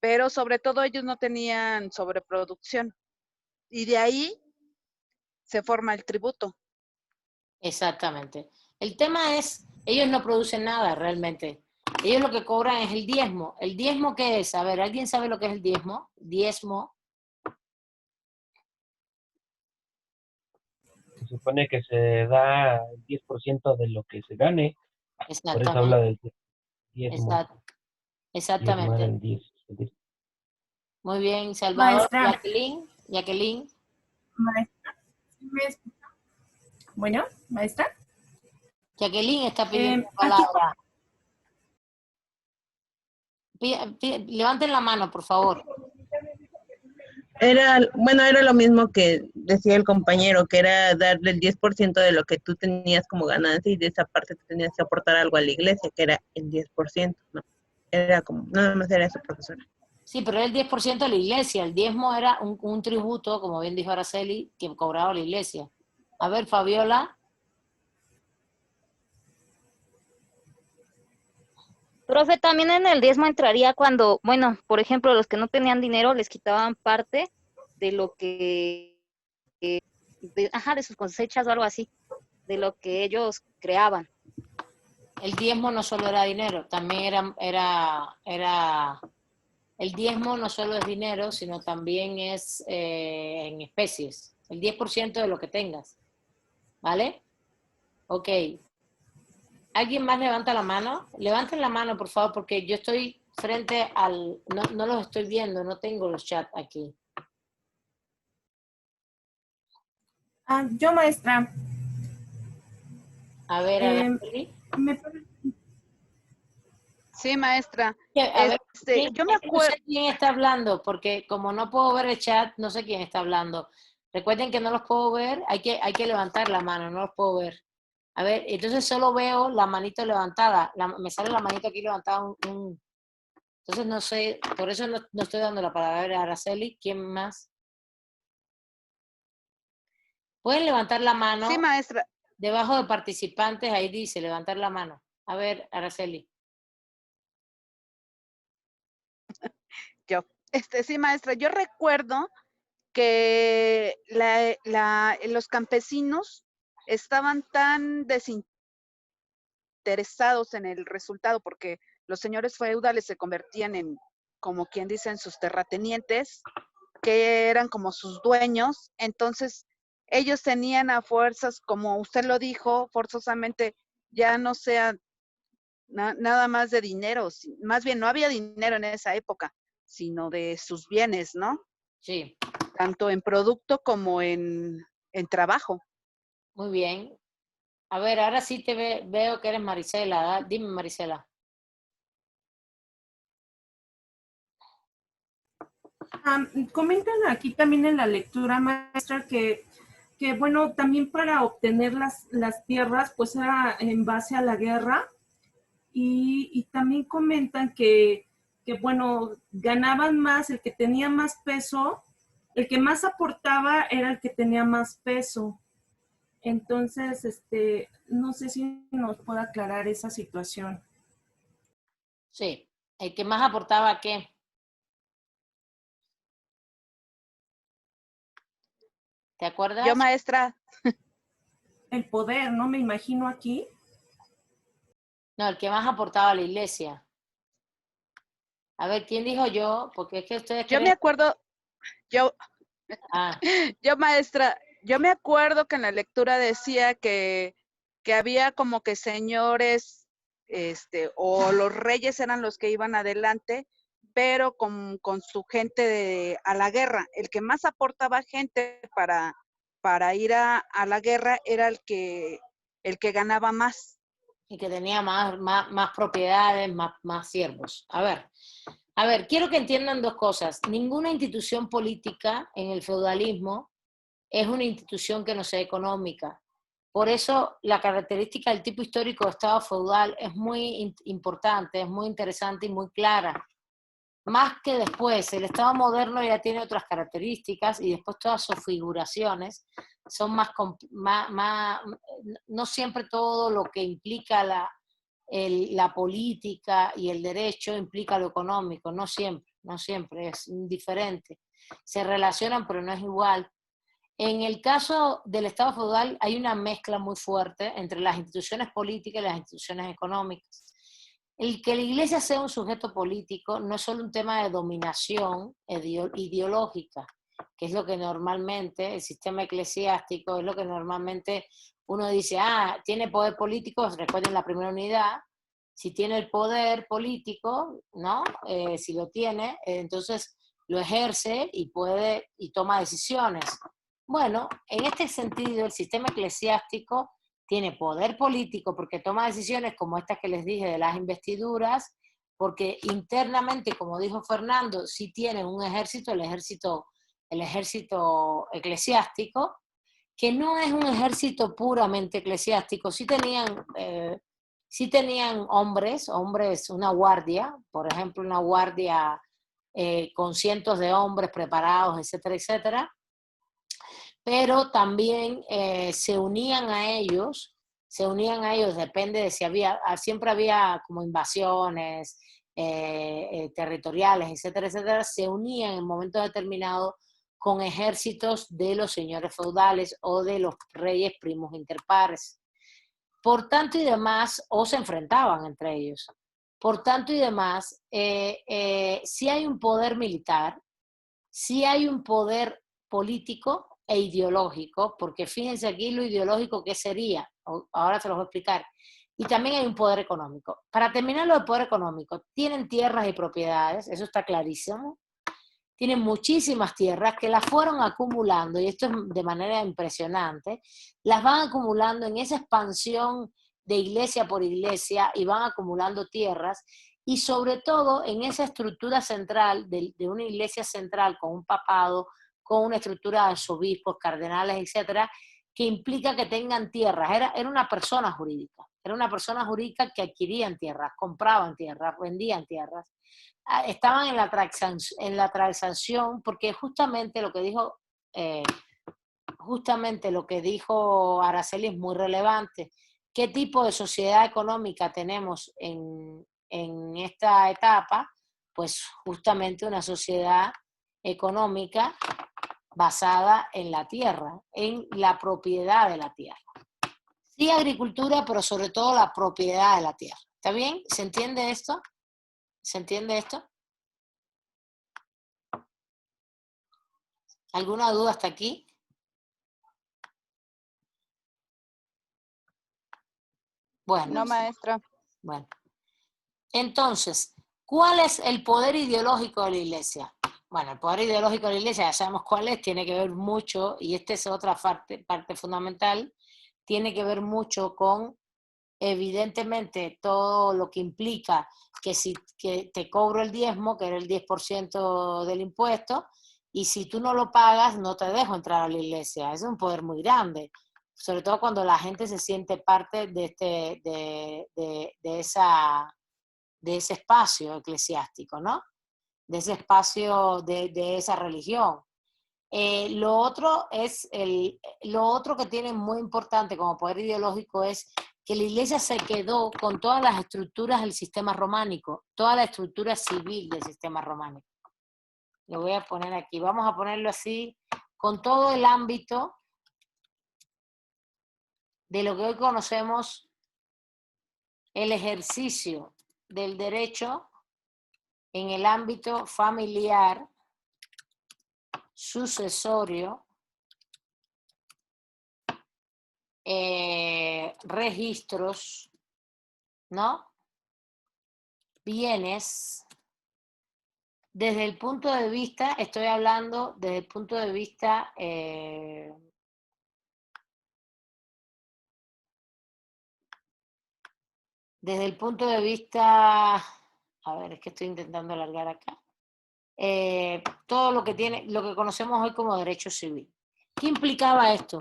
Pero sobre todo ellos no tenían sobreproducción. Y de ahí se forma el tributo. Exactamente. El tema es, ellos no producen nada realmente. Ellos lo que cobran es el diezmo. ¿El diezmo qué es? A ver, ¿alguien sabe lo que es el diezmo? Diezmo. Se supone que se da el 10% de lo que se gane, por eso habla Exactamente. del diezmo, diezmar Exactamente. el 10. Muy bien, Salvador. Maestra, Jacqueline. maestra, ¿sí me escucha? Bueno, maestra. Jacqueline está pidiendo Aquí palabra. Levanten la mano, por favor. Era lo mismo que decía el compañero, que era darle el 10% de lo que tú tenías como ganancia y de esa parte tú tenías que aportar algo a la iglesia, que era el 10%, ¿no? Era como, nada más era eso, profesora. Sí, pero era el 10% de la iglesia. El diezmo era un tributo, como bien dijo Araceli, que cobraba la iglesia. A ver, Fabiola. Profe, también en el diezmo entraría cuando, bueno, por ejemplo, los que no tenían dinero les quitaban parte de lo que, de sus cosechas o algo así, de lo que ellos creaban. El diezmo no solo era dinero, también era el diezmo no solo es dinero, sino también es en especies. El 10% de lo que tengas. ¿Vale? Ok. ¿Alguien más levanta la mano? Levanten la mano, por favor, porque yo estoy frente al... No los estoy viendo, no tengo los chats aquí. yo, maestra. A ver, Araceli. Sí, maestra. A ver, Yo me no acuerdo. sé quién está hablando, porque como no puedo ver el chat, no sé quién está hablando. Recuerden que no los puedo ver, hay que levantar la mano, no los puedo ver. A ver, entonces solo veo la manito levantada, me sale la manito aquí levantada, entonces no sé, por eso no estoy dando la palabra. A ver, Araceli, ¿quién más? Pueden levantar la mano. Sí, maestra. Debajo de participantes, ahí dice, levantar la mano. A ver, Araceli. Sí, maestra, yo recuerdo que los campesinos estaban tan desinteresados en el resultado porque los señores feudales se convertían en, como quien dice, en sus terratenientes, que eran como sus dueños. Entonces ellos tenían a fuerzas, como usted lo dijo, forzosamente, ya no sea nada más de dinero, más bien no había dinero en esa época, sino de sus bienes, ¿no? Sí. Tanto en producto como en trabajo. Muy bien. A ver, ahora sí te veo que eres Marisela, ¿verdad? Dime, Marisela. Comentan aquí también en la lectura, maestra, que bueno, también para obtener las tierras, pues era en base a la guerra, y también comentan que bueno, ganaban más el que tenía más peso, el que más aportaba era el que tenía más peso. Entonces, no sé si nos puede aclarar esa situación. Sí, el que más aportaba, ¿qué? ¿Te acuerdas? Yo, maestra. El poder, ¿no? Me imagino aquí. No, el que más aportaba a la iglesia. A ver, ¿quién dijo yo? Porque es que ustedes Yo me acuerdo, yo, maestra, yo me acuerdo que en la lectura decía que había como que señores, o los reyes eran los que iban adelante, pero con su gente a la guerra. El que más aportaba gente para ir a la guerra era el que ganaba más. Y que tenía más propiedades, más siervos. A ver, quiero que entiendan dos cosas. Ninguna institución política en el feudalismo es una institución que no sea económica. Por eso la característica del tipo histórico de Estado feudal es muy importante, es muy interesante y muy clara. Más que después, el Estado moderno ya tiene otras características y después todas sus figuraciones son no siempre todo lo que implica la política y el derecho implica lo económico, no siempre, es diferente. Se relacionan pero no es igual. En el caso del Estado feudal hay una mezcla muy fuerte entre las instituciones políticas y las instituciones económicas. El que la iglesia sea un sujeto político no es solo un tema de dominación ideológica, que es lo que normalmente, el sistema eclesiástico es lo que normalmente uno dice, tiene poder político, recuerden la primera unidad, si tiene el poder político, ¿no? Si lo tiene, entonces lo ejerce y toma decisiones. Bueno, en este sentido, el sistema eclesiástico tiene poder político porque toma decisiones como estas que les dije de las investiduras, porque internamente, como dijo Fernando, sí tienen un ejército, el ejército eclesiástico, que no es un ejército puramente eclesiástico, sí tenían hombres, una guardia, por ejemplo, una guardia con cientos de hombres preparados, etcétera, etcétera, pero también se unían a ellos, depende de si siempre había como invasiones territoriales, etcétera, etcétera, se unían en momentos determinados con ejércitos de los señores feudales o de los reyes primos interpares. Por tanto y demás, o se enfrentaban entre ellos. Por tanto y demás, sí hay un poder militar, sí hay un poder político e ideológico, porque fíjense aquí lo ideológico que sería, ahora se los voy a explicar, y también hay un poder económico. Para terminar lo del poder económico, tienen tierras y propiedades, eso está clarísimo, tienen muchísimas tierras que las fueron acumulando, y esto es de manera impresionante, las van acumulando en esa expansión de iglesia por iglesia y van acumulando tierras, y sobre todo en esa estructura central de una iglesia central con un papado, con una estructura de arzobispos, cardenales, etcétera, que implica que tengan tierras. Era una persona jurídica. Era una persona jurídica que adquirían tierras, compraban tierras, vendían tierras. Estaban en la transacción, porque justamente lo que dijo Araceli es muy relevante. ¿Qué tipo de sociedad económica tenemos en esta etapa? Pues justamente una sociedad económica basada en la tierra, en la propiedad de la tierra. Sí, agricultura, pero sobre todo la propiedad de la tierra. ¿Está bien? ¿Se entiende esto? ¿Se entiende esto? ¿Alguna duda hasta aquí? Bueno. No, maestra. Bueno. Entonces, ¿cuál es el poder ideológico de la Iglesia? Bueno, el poder ideológico de la Iglesia, ya sabemos cuál es, tiene que ver mucho, y esta es otra parte fundamental, tiene que ver mucho con, evidentemente, todo lo que implica que te cobro el diezmo, que era el 10% del impuesto, y si tú no lo pagas, no te dejo entrar a la Iglesia. Es un poder muy grande, sobre todo cuando la gente se siente parte de ese espacio eclesiástico, ¿no? De ese espacio, de esa religión. Lo otro que tiene muy importante como poder ideológico es que la Iglesia se quedó con todas las estructuras del sistema románico, toda la estructura civil del sistema románico. Lo voy a poner aquí, vamos a ponerlo así, con todo el ámbito de lo que hoy conocemos el ejercicio del derecho en el ámbito familiar, sucesorio, registros, ¿no? Bienes. Desde el punto de vista, estoy hablando desde el punto de vista a ver, es que estoy intentando alargar acá. Todo lo que conocemos hoy como derecho civil. ¿Qué implicaba esto?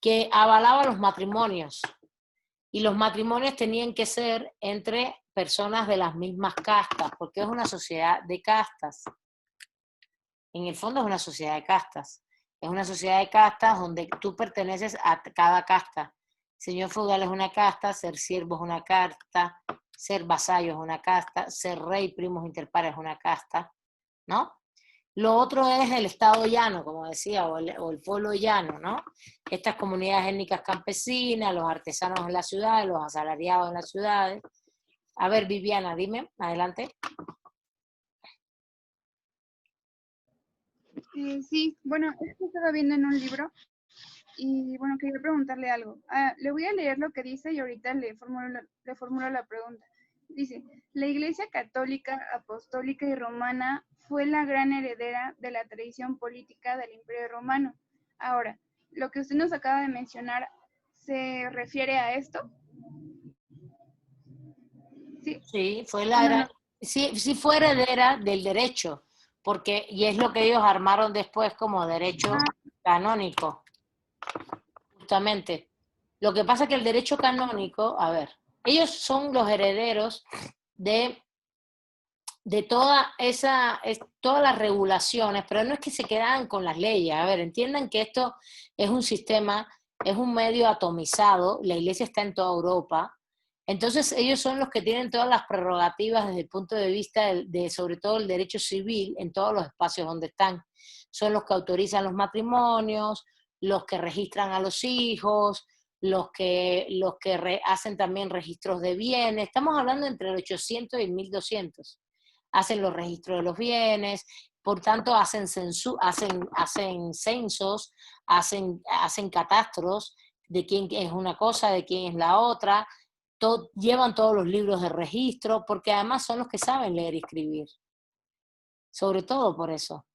Que avalaba los matrimonios, y los matrimonios tenían que ser entre personas de las mismas castas, porque es una sociedad de castas. En el fondo es una sociedad de castas. Es una sociedad de castas donde tú perteneces a cada casta. Señor feudal es una casta, ser siervo es una casta, ser vasallo es una casta, ser rey primos inter pares es una casta, ¿no? Lo otro es el estado llano, como decía, o el pueblo llano, ¿no? Estas comunidades étnicas campesinas, los artesanos en las ciudades, los asalariados en las ciudades. A ver, Viviana, dime, adelante. Sí, bueno, es que estaba viendo en un libro y bueno, quería preguntarle algo. Le voy a leer lo que dice y ahorita le formulo la pregunta. Dice, la Iglesia Católica, Apostólica y Romana fue la gran heredera de la tradición política del Imperio Romano. Ahora, lo que usted nos acaba de mencionar, ¿se refiere a esto? Sí, sí fue heredera del derecho, y es lo que ellos armaron después como derecho canónico, justamente. Lo que pasa es que el derecho canónico, a ver, ellos son los herederos de todas las regulaciones, pero no es que se quedaban con las leyes. A ver, entiendan que esto es un sistema, es un medio atomizado, la Iglesia está en toda Europa, entonces ellos son los que tienen todas las prerrogativas desde el punto de vista sobre todo el derecho civil en todos los espacios donde están. Son los que autorizan los matrimonios, los que registran a los hijos, los que hacen también registros de bienes. Estamos hablando entre el 800 y el 1200. Hacen los registros de los bienes, por tanto hacen censos, hacen catastros de quién es una cosa, de quién es la otra, llevan todos los libros de registro, porque además son los que saben leer y escribir, sobre todo por eso.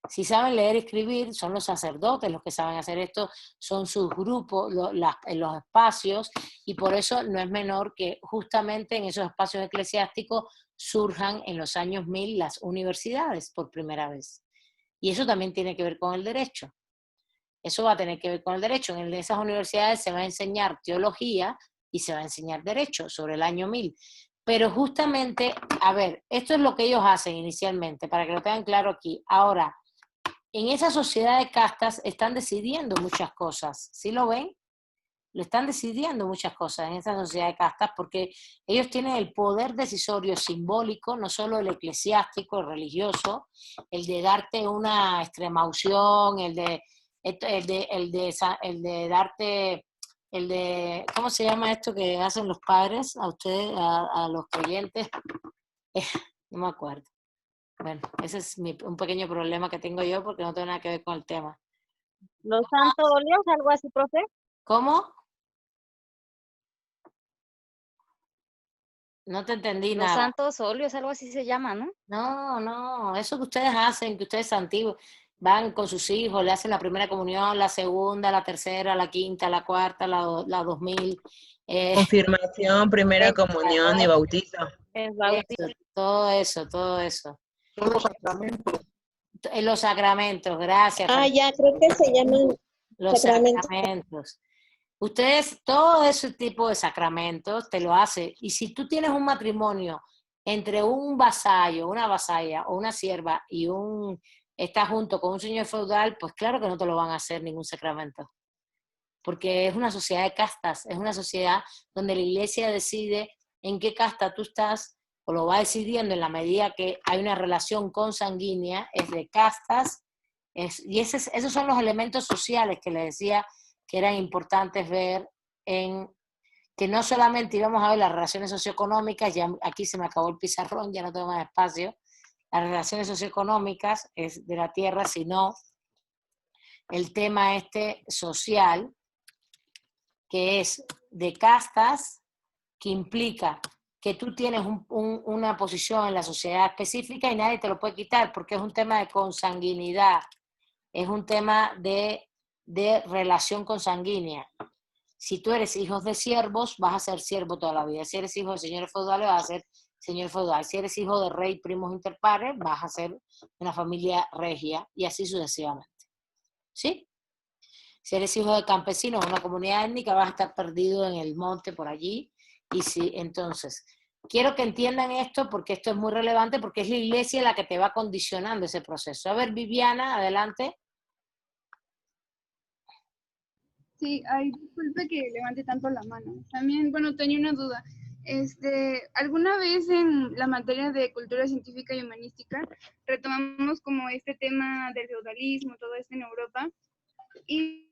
Si saben leer y escribir, son los sacerdotes los que saben hacer esto, son sus grupos, los espacios, y por eso no es menor que justamente en esos espacios eclesiásticos surjan en los años 1000 las universidades por primera vez. Y eso también tiene que ver con el derecho. Eso va a tener que ver con el derecho. En esas universidades se va a enseñar teología y se va a enseñar derecho sobre el año 1000. Pero justamente, a ver, esto es lo que ellos hacen inicialmente, para que lo tengan claro aquí. Ahora, en esa sociedad de castas están decidiendo muchas cosas. ¿Sí lo ven? Lo están decidiendo muchas cosas en esa sociedad de castas porque ellos tienen el poder decisorio simbólico, no solo el eclesiástico, el religioso, el de darte una extremaunción, el de darte, el de, ¿cómo se llama esto que hacen los padres a ustedes, a los creyentes? No me acuerdo. Bueno, ese es un pequeño problema que tengo yo porque no tengo nada que ver con el tema. ¿Los santos óleos, algo así, profe? ¿Cómo? No te entendí Los nada. santos óleos, algo así se llama, ¿no? No, eso que ustedes hacen, que ustedes antiguos, van con sus hijos, le hacen la primera comunión, la segunda, la tercera, la quinta, la cuarta, la 2000. Confirmación, primera comunión y bautizo. Todo eso. Son los sacramentos. Los sacramentos, gracias. Ya, creo que se llaman los sacramentos. Ustedes, todo ese tipo de sacramentos te lo hace. Y si tú tienes un matrimonio entre un vasallo, una vasalla o una sierva y estás junto con un señor feudal, pues claro que no te lo van a hacer ningún sacramento. Porque es una sociedad de castas, es una sociedad donde la iglesia decide en qué casta tú estás, o lo va decidiendo en la medida que hay una relación consanguínea, es de castas, y esos son los elementos sociales que les decía que eran importantes ver que no solamente íbamos a ver las relaciones socioeconómicas, ya aquí se me acabó el pizarrón, ya no tengo más espacio, las relaciones socioeconómicas es de la tierra, sino el tema social, que es de castas, que implica que tú tienes una posición en la sociedad específica y nadie te lo puede quitar, porque es un tema de consanguinidad, es un tema de relación consanguínea. Si tú eres hijo de siervos, vas a ser siervo toda la vida. Si eres hijo de señores feudales, vas a ser señor feudal. Si eres hijo de rey primos inter pares, vas a ser una familia regia, y así sucesivamente. ¿Sí? Si eres hijo de campesinos o una comunidad étnica, vas a estar perdido en el monte por allí. Y sí, entonces, quiero que entiendan esto porque esto es muy relevante, porque es la iglesia la que te va condicionando ese proceso. A ver, Viviana, adelante. Sí, disculpe que levante tanto la mano. También, bueno, tenía una duda. ¿Alguna vez en la materia de cultura científica y humanística retomamos como este tema del feudalismo, todo esto en Europa? Y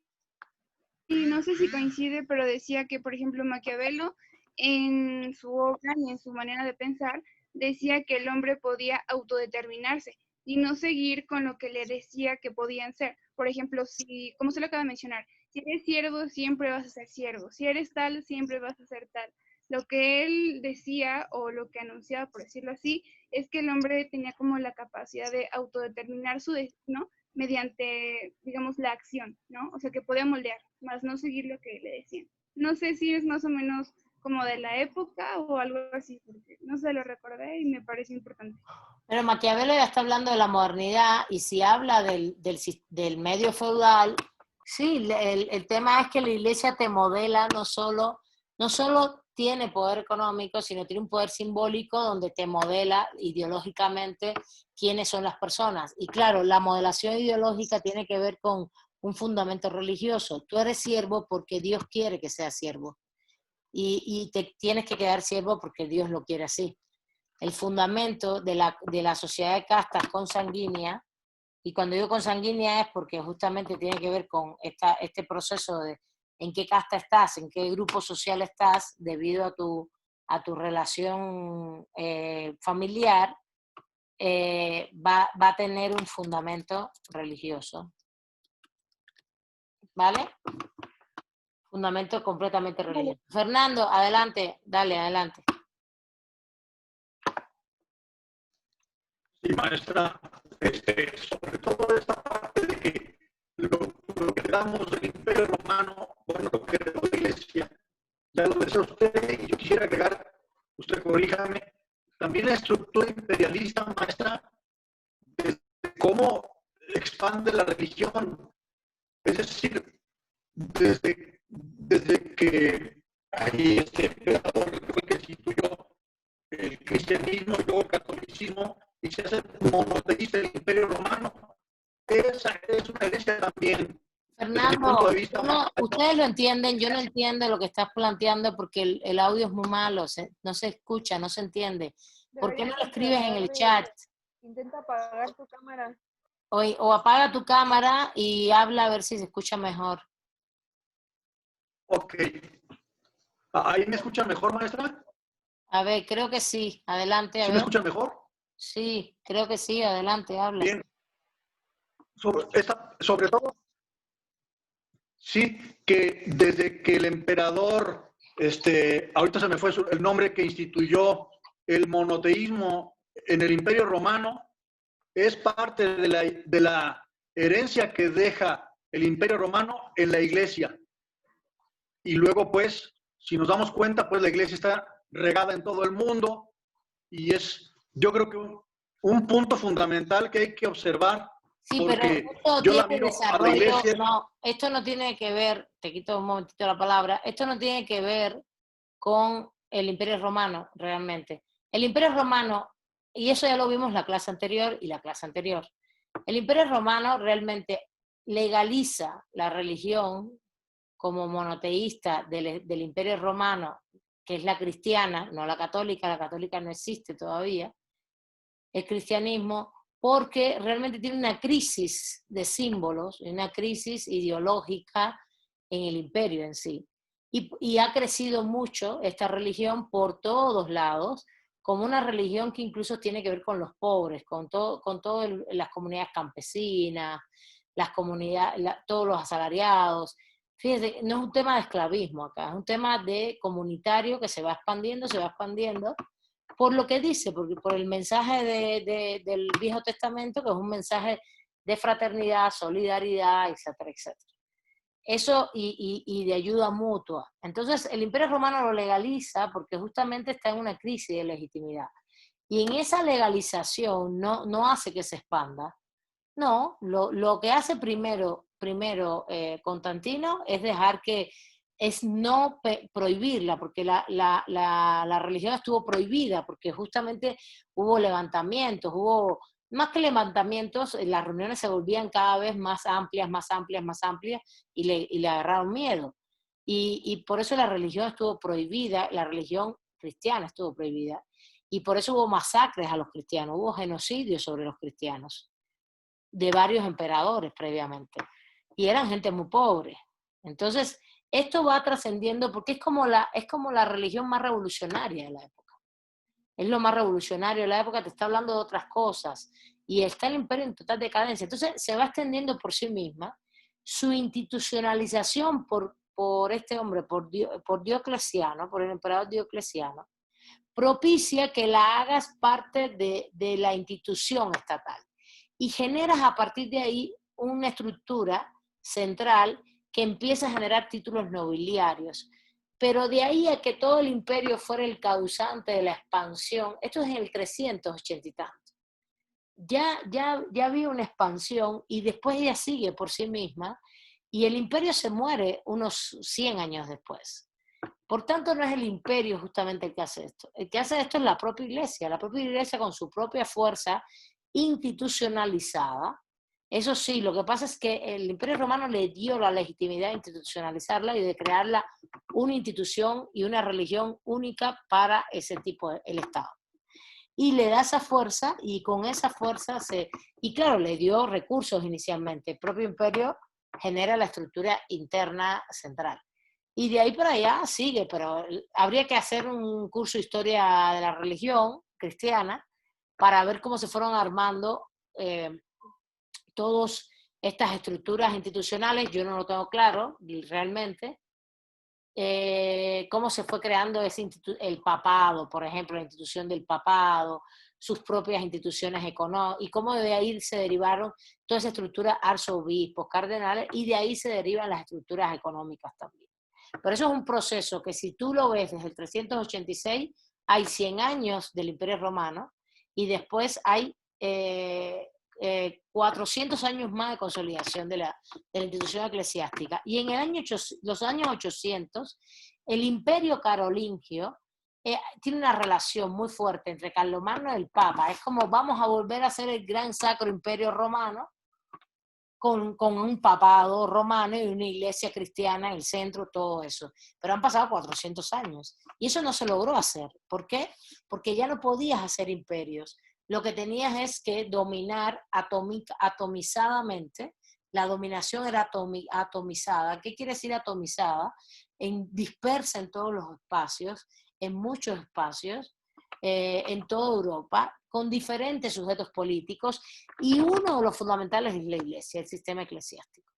no sé si coincide, pero decía que, por ejemplo, Maquiavelo, en su obra y en su manera de pensar, decía que el hombre podía autodeterminarse y no seguir con lo que le decía que podían ser. Por ejemplo, como se lo acaba de mencionar, si eres siervo, siempre vas a ser siervo. Si eres tal, siempre vas a ser tal. Lo que él decía, o lo que anunciaba, por decirlo así, es que el hombre tenía como la capacidad de autodeterminar su destino mediante, digamos, la acción, ¿no? O sea, que podía moldear, más no seguir lo que le decían. No sé si es más o menos como de la época o algo así, porque no sé, lo recordé y me parece importante. Pero Maquiavelo ya está hablando de la modernidad, y si habla del medio feudal, sí, el tema es que la iglesia te modela, no solo tiene poder económico, sino tiene un poder simbólico donde te modela ideológicamente quiénes son las personas. Y claro, la modelación ideológica tiene que ver con un fundamento religioso. Tú eres siervo porque Dios quiere que seas siervo. Y te tienes que quedar siervo porque Dios lo quiere así. El fundamento de la sociedad de castas consanguínea, y cuando digo consanguínea es porque justamente tiene que ver con este proceso de en qué casta estás, en qué grupo social estás, debido a tu relación familiar, va a tener un fundamento religioso. ¿Vale? Fundamento completamente religioso. Fernando, adelante, dale, adelante. Sí, maestra, sobre todo esta parte de que lo que damos del Imperio Romano, bueno, lo que era la Iglesia, ya lo decía usted, y yo quisiera agregar, usted corríjame, también la estructura imperialista, maestra, desde cómo de la religión. Es decir, desde que ahí este emperador fue el que instituyó el cristianismo y luego el catolicismo y se hace monoteísta el Imperio Romano. Esa es una herencia también. Fernando, ustedes lo entienden, yo no entiendo lo que estás planteando porque el audio es muy malo, no se escucha, no se entiende. ¿Por qué no lo escribes en el chat? Intenta apagar tu cámara. O apaga tu cámara y habla a ver si se escucha mejor. Ok. ¿Ahí me escucha mejor, maestra? A ver, creo que sí. Adelante, a ¿Sí ver. me escucha mejor? Sí, creo que sí. Adelante, habla. Bien. Sobre todo, sí, que desde que el emperador, ahorita se me fue el nombre, que instituyó el monoteísmo en el Imperio Romano, es parte de la herencia que deja el Imperio Romano en la Iglesia. Y luego, pues, si nos damos cuenta, pues la Iglesia está regada en todo el mundo y es, yo creo que un punto fundamental que hay que observar. Sí, porque pero esto yo la tiene miro a la desarrollo, Iglesia. no, esto no tiene que ver, te quito un momentito la palabra, esto no tiene que ver con el Imperio Romano, realmente. El Imperio Romano, y eso ya lo vimos en la clase anterior y la clase anterior, el Imperio Romano realmente legaliza la religión como monoteísta del Imperio Romano, que es la cristiana, no la católica no existe todavía, el cristianismo, porque realmente tiene una crisis de símbolos, una crisis ideológica en el imperio en sí. Y ha crecido mucho esta religión por todos lados, como una religión que incluso tiene que ver con los pobres, con todas las comunidades campesinas, las comunidades, todos los asalariados. Fíjense, no es un tema de esclavismo acá, es un tema de comunitario que se va expandiendo, por lo que dice, porque por el mensaje del Viejo Testamento, que es un mensaje de fraternidad, solidaridad, etcétera, etcétera. Eso y de ayuda mutua. Entonces, el Imperio Romano lo legaliza porque justamente está en una crisis de legitimidad. Y en esa legalización no hace que se expanda. No, lo que hace primero Constantino es dejar que es no prohibirla, porque la religión estuvo prohibida, porque justamente hubo levantamientos, más que levantamientos, las reuniones se volvían cada vez más amplias, y le agarraron miedo. Y por eso la religión estuvo prohibida, la religión cristiana estuvo prohibida, y por eso hubo masacres a los cristianos, hubo genocidios sobre los cristianos, de varios emperadores previamente, y eran gente muy pobre. Entonces, esto va trascendiendo porque es como la religión más revolucionaria de la época. Es lo más revolucionario de la época, te está hablando de otras cosas, y está el imperio en total decadencia. Entonces, se va extendiendo por sí misma. Su institucionalización por este hombre, por Diocleciano, por el emperador Diocleciano, propicia que la hagas parte de la institución estatal. Y generas a partir de ahí una estructura central que empieza a generar títulos nobiliarios. Pero de ahí a que todo el imperio fuera el causante de la expansión, esto es en el 380 y tanto. Ya había una expansión y después ella sigue por sí misma y el imperio se muere unos 100 años después. Por tanto, no es el imperio justamente el que hace esto. El que hace esto es la propia iglesia con su propia fuerza institucionalizada. Eso sí, lo que pasa es que el Imperio Romano le dio la legitimidad de institucionalizarla y de crearla una institución y una religión única para ese tipo el Estado. Y le da esa fuerza y con esa fuerza y claro, le dio recursos inicialmente. El propio imperio genera la estructura interna central. Y de ahí para allá sigue, pero habría que hacer un curso de historia de la religión cristiana para ver cómo se fueron armando todas estas estructuras institucionales. Yo no lo tengo claro realmente. Cómo se fue creando el papado, por ejemplo, la institución del papado, sus propias instituciones económicas, y cómo de ahí se derivaron toda esa estructura arzobispos, cardenales, y de ahí se derivan las estructuras económicas también. Pero eso es un proceso que si tú lo ves desde el 386, hay 100 años del Imperio Romano, y después hay 400 años más de consolidación de la institución eclesiástica. Y en los años 800, el imperio carolingio tiene una relación muy fuerte entre Carlomagno y el Papa. Es como vamos a volver a ser el gran sacro imperio romano con un papado romano y una iglesia cristiana en el centro, todo eso. Pero han pasado 400 años y eso no se logró hacer. ¿Por qué? Porque ya no podías hacer imperios. Lo que tenías es que dominar atomizadamente. La dominación era atomizada. ¿Qué quiere decir atomizada? Dispersa en todos los espacios, en muchos espacios, en toda Europa, con diferentes sujetos políticos, y uno de los fundamentales es la iglesia, el sistema eclesiástico.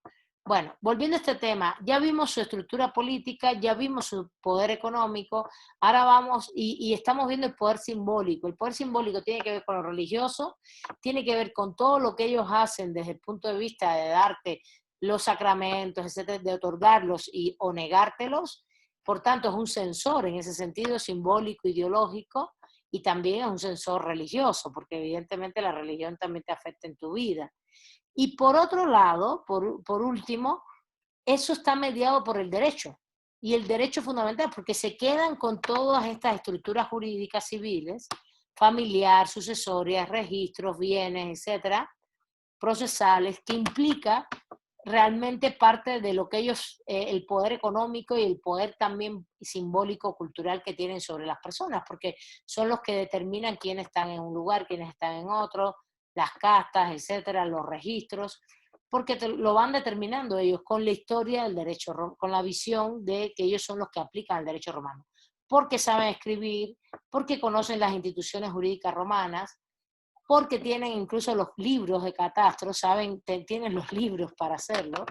Bueno, volviendo a este tema, ya vimos su estructura política, ya vimos su poder económico, ahora vamos y estamos viendo el poder simbólico. El poder simbólico tiene que ver con lo religioso, tiene que ver con todo lo que ellos hacen desde el punto de vista de darte los sacramentos, etcétera, de otorgarlos o negártelos. Por tanto, es un sensor en ese sentido simbólico, ideológico, y también es un sensor religioso, porque evidentemente la religión también te afecta en tu vida. Y por otro lado, por último, eso está mediado por el derecho. Y el derecho fundamental, porque se quedan con todas estas estructuras jurídicas civiles, familiar, sucesorias, registros, bienes, etcétera, procesales, que implica realmente parte de lo que ellos, el poder económico y el poder también simbólico, cultural que tienen sobre las personas, porque son los que determinan quiénes están en un lugar, quiénes están en otro, las castas, etcétera, los registros, porque lo van determinando ellos con la historia del derecho, con la visión de que ellos son los que aplican el derecho romano, porque saben escribir, porque conocen las instituciones jurídicas romanas, porque tienen incluso los libros de catastro, tienen los libros para hacerlo,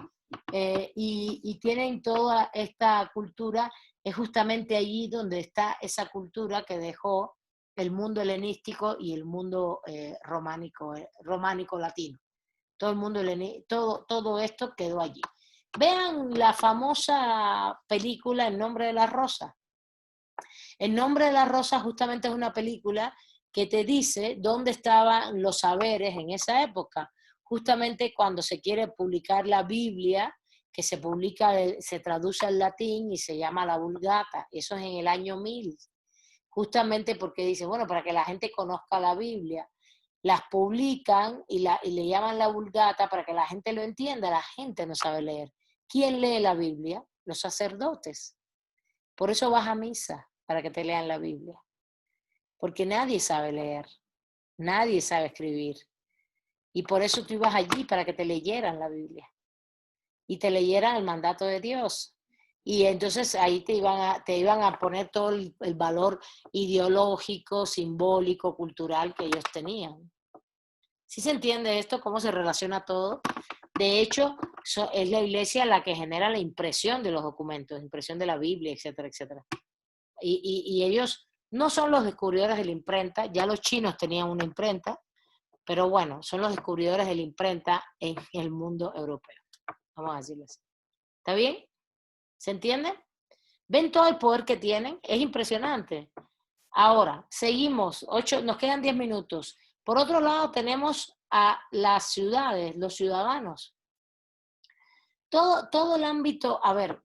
y tienen toda esta cultura. Es justamente allí donde está esa cultura que dejó el mundo helenístico y el mundo románico latino. Todo el mundo todo esto quedó allí. Vean la famosa película El nombre de la rosa. El nombre de la rosa justamente es una película que te dice dónde estaban los saberes en esa época. Justamente cuando se quiere publicar la Biblia, que se traduce al latín y se llama la Vulgata. Eso es en el año 1000. Justamente porque dice, bueno, para que la gente conozca la Biblia. Las publican y le llaman la Vulgata para que la gente lo entienda. La gente no sabe leer. ¿Quién lee la Biblia? Los sacerdotes. Por eso vas a misa, para que te lean la Biblia. Porque nadie sabe leer, nadie sabe escribir. Y por eso tú ibas allí, para que te leyeran la Biblia. Y te leyeran el mandato de Dios. Y entonces ahí te iban a poner todo el valor ideológico, simbólico, cultural que ellos tenían. ¿Sí se entiende esto? ¿Cómo se relaciona todo? De hecho, es la iglesia la que genera la impresión de los documentos, impresión de la Biblia, etcétera, etcétera. Y ellos no son los descubridores de la imprenta, ya los chinos tenían una imprenta, pero bueno, son los descubridores de la imprenta en el mundo europeo. Vamos a decirlo así. ¿Está bien? ¿Se entiende? ¿Ven todo el poder que tienen? Es impresionante. Ahora, seguimos. Nos quedan 10 minutos. Por otro lado, tenemos a las ciudades, los ciudadanos. Todo el ámbito, a ver,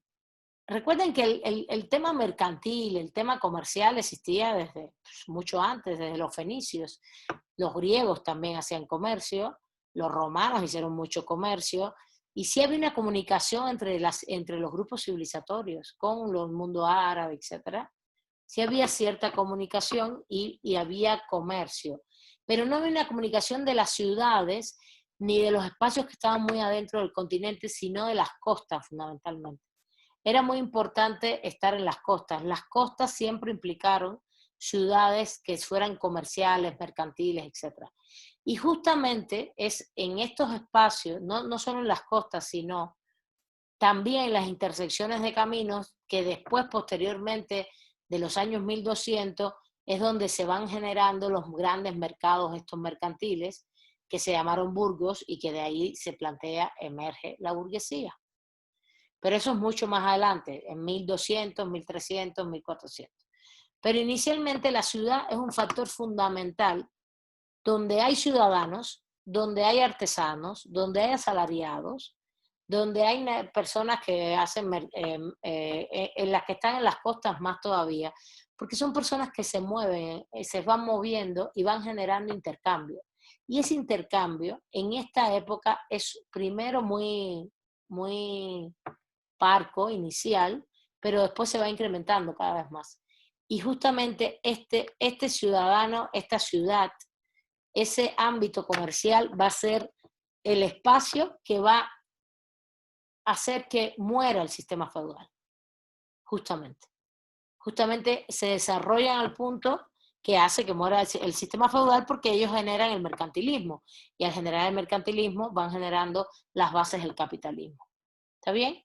recuerden que el tema mercantil, el tema comercial existía desde mucho antes, desde los fenicios. Los griegos también hacían comercio, los romanos hicieron mucho comercio, y sí había una comunicación entre los grupos civilizatorios, con el mundo árabe, etc. Sí había cierta comunicación y había comercio, pero no había una comunicación de las ciudades ni de los espacios que estaban muy adentro del continente, sino de las costas fundamentalmente. Era muy importante estar en las costas. Las costas siempre implicaron ciudades que fueran comerciales, mercantiles, etc. Y justamente es en estos espacios, no solo en las costas, sino también en las intersecciones de caminos, que después, posteriormente, de los años 1200, es donde se van generando los grandes mercados estos mercantiles, que se llamaron burgos, y que de ahí emerge la burguesía. Pero eso es mucho más adelante, en 1200, 1300, 1400. Pero inicialmente la ciudad es un factor fundamental donde hay ciudadanos donde hay artesanos, donde hay asalariados, donde hay personas que hacen, en las que están en las costas más todavía, porque son personas que se mueven, se van moviendo y van generando intercambio. Y ese intercambio en esta época es primero muy parco, inicial, pero después se va incrementando cada vez más. Y justamente este ciudadano, esta ciudad, ese ámbito comercial va a ser el espacio que va a hacer que muera el sistema feudal. Justamente. Justamente se desarrollan al punto que hace que muera el sistema feudal porque ellos generan el mercantilismo. Y al generar el mercantilismo van generando las bases del capitalismo. ¿Está bien?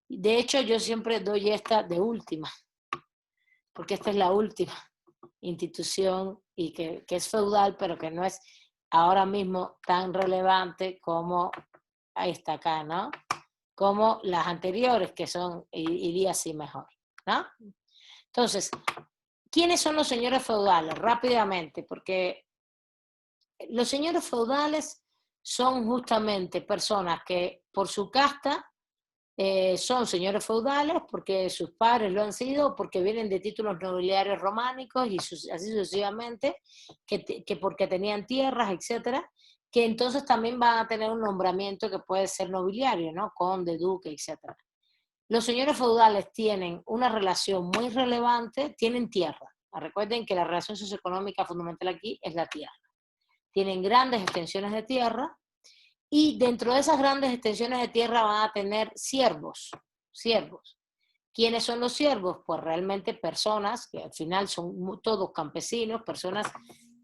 De hecho, yo siempre doy esta de última, porque esta es la última institución y que es feudal, pero que no es ahora mismo tan relevante como esta acá, ¿no? Como las anteriores, que son, iría así mejor, ¿no? Entonces, ¿quiénes son los señores feudales? Rápidamente, porque los señores feudales son justamente personas que por su casta son señores feudales porque sus padres lo han sido, porque vienen de títulos nobiliarios románicos y así sucesivamente, que porque tenían tierras, etcétera, que entonces también van a tener un nombramiento que puede ser nobiliario, ¿no? Conde, duque, etcétera. Los señores feudales tienen una relación muy relevante, tienen tierra. Recuerden que la relación socioeconómica fundamental aquí es la tierra. Tienen grandes extensiones de tierra, y dentro de esas grandes extensiones de tierra van a tener siervos. ¿Quiénes son los siervos? Pues realmente personas que al final son todos campesinos, personas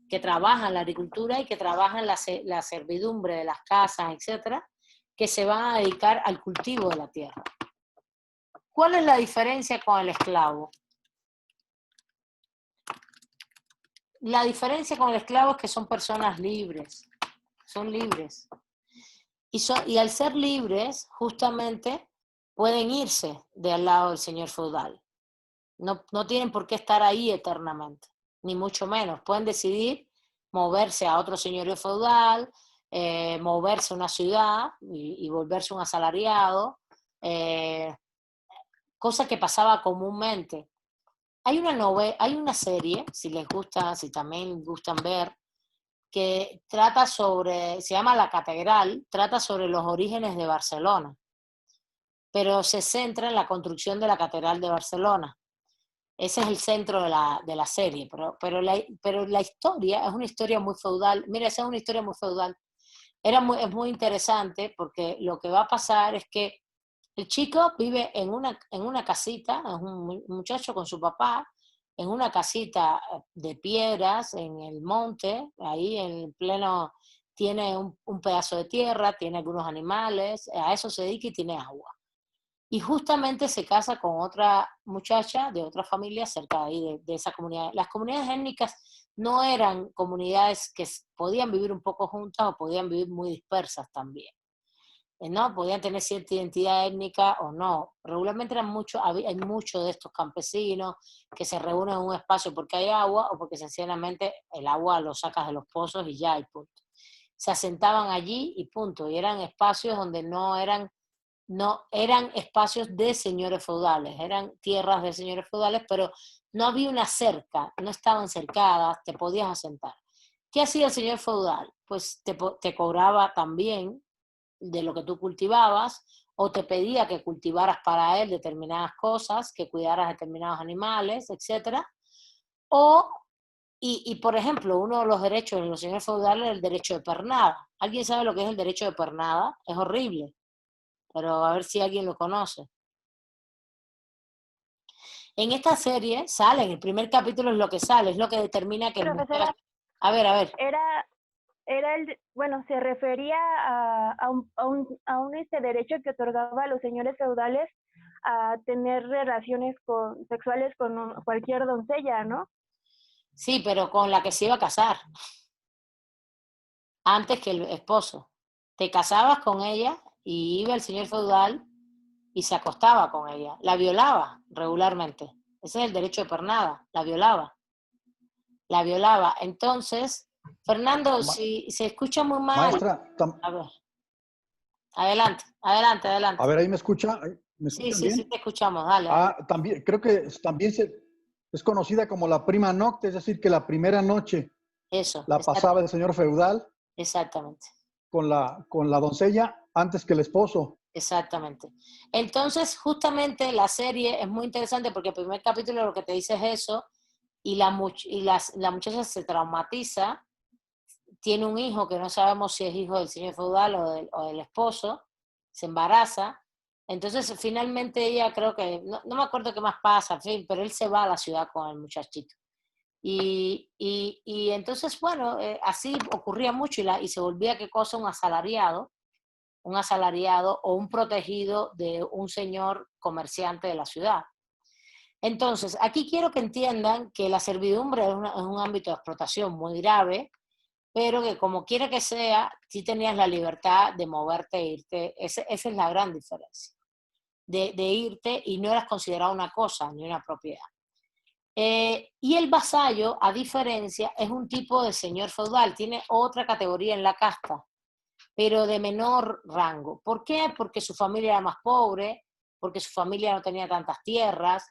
que trabajan la agricultura y que trabajan la servidumbre de las casas, etcétera, que se van a dedicar al cultivo de la tierra. ¿Cuál es la diferencia con el esclavo? La diferencia con el esclavo es que son personas libres, son libres. Y al ser libres, justamente, pueden irse del lado del señor feudal. No tienen por qué estar ahí eternamente, ni mucho menos. Pueden decidir moverse a otro señorío feudal, moverse a una ciudad y volverse un asalariado, cosa que pasaba comúnmente. Hay una serie, si les gusta, si también gustan ver, que trata sobre, se llama La Catedral, trata sobre los orígenes de Barcelona, pero se centra en la construcción de la Catedral de Barcelona. Ese es el centro de la serie, pero la historia es una historia muy feudal. Mira, esa es una historia muy feudal. Es muy interesante porque lo que va a pasar es que el chico vive en una casita, es un muchacho con su papá, en una casita de piedras en el monte, ahí en pleno, tiene un pedazo de tierra, tiene algunos animales, a eso se dedica y tiene agua. Y justamente se casa con otra muchacha de otra familia cerca de ahí, de esa comunidad. Las comunidades étnicas no eran comunidades que podían vivir un poco juntas o podían vivir muy dispersas también. ¿No? Podían tener cierta identidad étnica o no. Regularmente hay muchos de estos campesinos que se reúnen en un espacio porque hay agua o porque sencillamente el agua lo sacas de los pozos y ya, y punto. Se asentaban allí y punto. Y eran espacios donde no eran espacios de señores feudales, eran tierras de señores feudales, pero no había una cerca, no estaban cercadas, te podías asentar. ¿Qué hacía el señor feudal? Pues te cobraba también de lo que tú cultivabas, o te pedía que cultivaras para él determinadas cosas, que cuidaras determinados animales, etc. Y por ejemplo, uno de los derechos de los señores feudales es el derecho de pernada. ¿Alguien sabe lo que es el derecho de pernada? Es horrible, pero a ver si alguien lo conoce. En esta serie sale, en el primer capítulo es lo que sale, es lo que determina que... Profesora, a ver. Bueno, se refería a un derecho que otorgaba a los señores feudales a tener relaciones sexuales con cualquier doncella, ¿no? Sí, pero con la que se iba a casar. Antes que el esposo. Te casabas con ella y iba el señor feudal y se acostaba con ella. La violaba regularmente. Ese es el derecho de pernada. La violaba. Entonces, Fernando, si se escucha muy mal. Maestra, a ver. Adelante, adelante, adelante. A ver, ¿ahí me escucha? ¿Me escuchan Sí, bien? sí, te escuchamos, dale. También, creo que también es conocida como la prima nocte, es decir, que la primera noche la pasaba el señor feudal. Exactamente. Con la doncella antes que el esposo. Exactamente. Entonces, justamente la serie es muy interesante porque el primer capítulo lo que te dice es eso, y la muchacha se traumatiza, tiene un hijo que no sabemos si es hijo del señor feudal o del esposo, se embaraza, entonces finalmente ella creo que, no me acuerdo qué más pasa, en fin, pero él se va a la ciudad con el muchachito. Y entonces, bueno, así ocurría mucho y se volvía, ¿qué cosa? Un asalariado o un protegido de un señor comerciante de la ciudad. Entonces, aquí quiero que entiendan que la servidumbre es un ámbito de explotación muy grave, pero que como quiera que sea, sí tenías la libertad de moverte e irte. Esa es la gran diferencia, de irte y no eras considerado una cosa ni una propiedad. Y el vasallo, a diferencia, es un tipo de señor feudal, tiene otra categoría en la casta, pero de menor rango. ¿Por qué? Porque su familia era más pobre, porque su familia no tenía tantas tierras,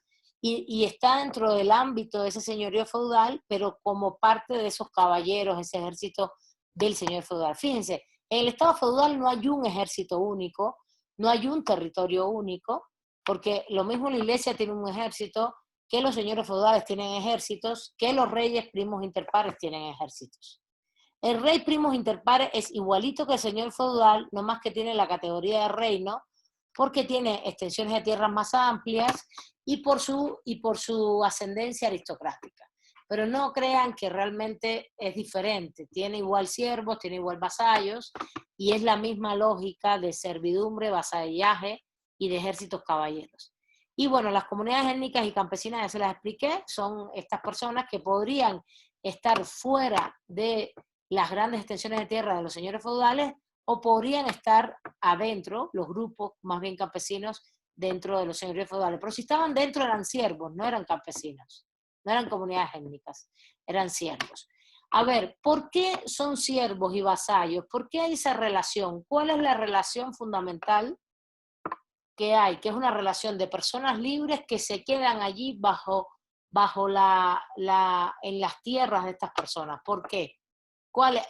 y está dentro del ámbito de ese señorío feudal, pero como parte de esos caballeros, ese ejército del señor feudal. Fíjense, en el estado feudal no hay un ejército único, no hay un territorio único, porque lo mismo la iglesia tiene un ejército, que los señores feudales tienen ejércitos, que los reyes primos interpares tienen ejércitos. El rey primos interpares es igualito que el señor feudal, no más que tiene la categoría de reino, porque tiene extensiones de tierras más amplias y por su ascendencia aristocrática. Pero no crean que realmente es diferente. Tiene igual siervos, tiene igual vasallos, y es la misma lógica de servidumbre, vasallaje y de ejércitos caballeros. Y bueno, las comunidades étnicas y campesinas, ya se las expliqué, son estas personas que podrían estar fuera de las grandes extensiones de tierra de los señores feudales, o podrían estar adentro, los grupos más bien campesinos, dentro de los señoríos feudales. Pero si estaban dentro eran siervos, no eran campesinos, no eran comunidades étnicas, eran siervos. A ver, ¿por qué son siervos y vasallos? ¿Por qué hay esa relación? ¿Cuál es la relación fundamental que hay? Que es una relación de personas libres que se quedan allí en las tierras de estas personas. ¿Por qué?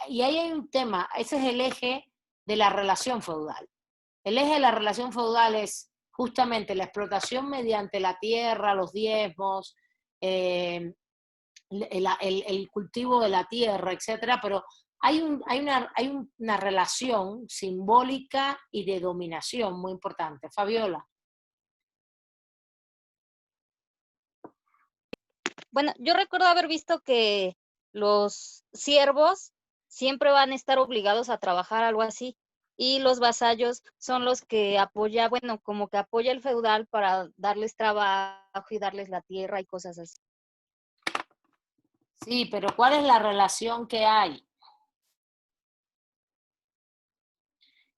Y ahí hay un tema, ese es el eje de la relación feudal. El eje de la relación feudal es justamente la explotación mediante la tierra, los diezmos, el cultivo de la tierra, etcétera, pero hay una relación simbólica y de dominación muy importante. Fabiola. Bueno, yo recuerdo haber visto que los siervos siempre van a estar obligados a trabajar, algo así, y los vasallos son los que apoya, bueno, como que apoya el feudal para darles trabajo y darles la tierra y cosas así. Sí, pero ¿cuál es la relación que hay?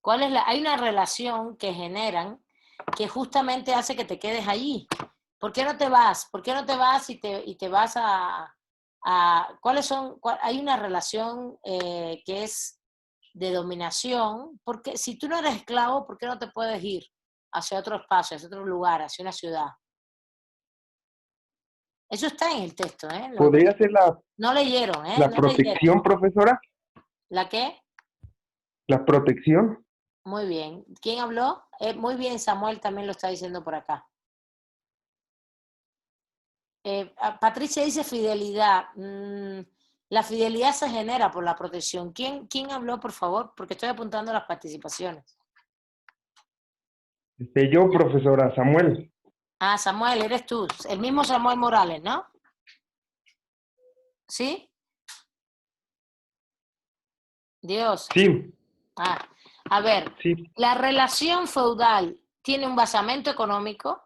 Hay una relación que generan que justamente hace que te quedes allí. ¿Por qué no te vas? ¿Por qué no te vas y te vas hay una relación que es de dominación, porque si tú no eres esclavo, ¿por qué no te puedes ir hacia otro espacio, hacia otro lugar, hacia una ciudad? Eso está en el texto, ¿eh? ¿Podría ser no leyeron, ¿eh? La no protección, leyeron. profesora? ¿La qué? La protección. Muy bien. ¿Quién habló? Muy bien, Samuel también lo está diciendo por acá. Patricia dice fidelidad. La fidelidad se genera por la protección. ¿Quién habló, por favor? Porque estoy apuntando las participaciones. Yo, profesora, Samuel. Ah, Samuel, eres tú. El mismo Samuel Morales, ¿no? ¿Sí? Dios. Sí. A ver, sí. La relación feudal tiene un basamento económico,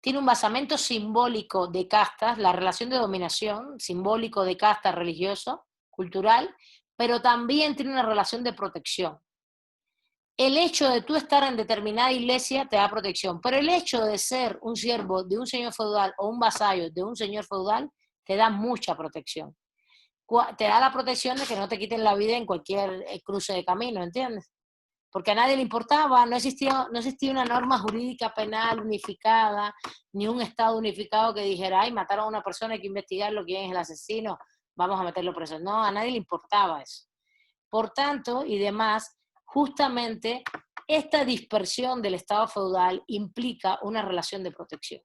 tiene un basamento simbólico de castas, la relación de dominación, simbólico de casta religioso, cultural, pero también tiene una relación de protección. El hecho de tú estar en determinada iglesia te da protección, pero el hecho de ser un siervo de un señor feudal o un vasallo de un señor feudal te da mucha protección. te da la protección de que no te quiten la vida en cualquier cruce de camino, ¿entiendes? Porque a nadie le importaba, no existía una norma jurídica penal unificada, ni un Estado unificado que dijera, ay, mataron a una persona, hay que investigarlo, quién es el asesino, vamos a meterlo preso. No, a nadie le importaba eso. Por tanto, y demás, justamente esta dispersión del Estado feudal implica una relación de protección.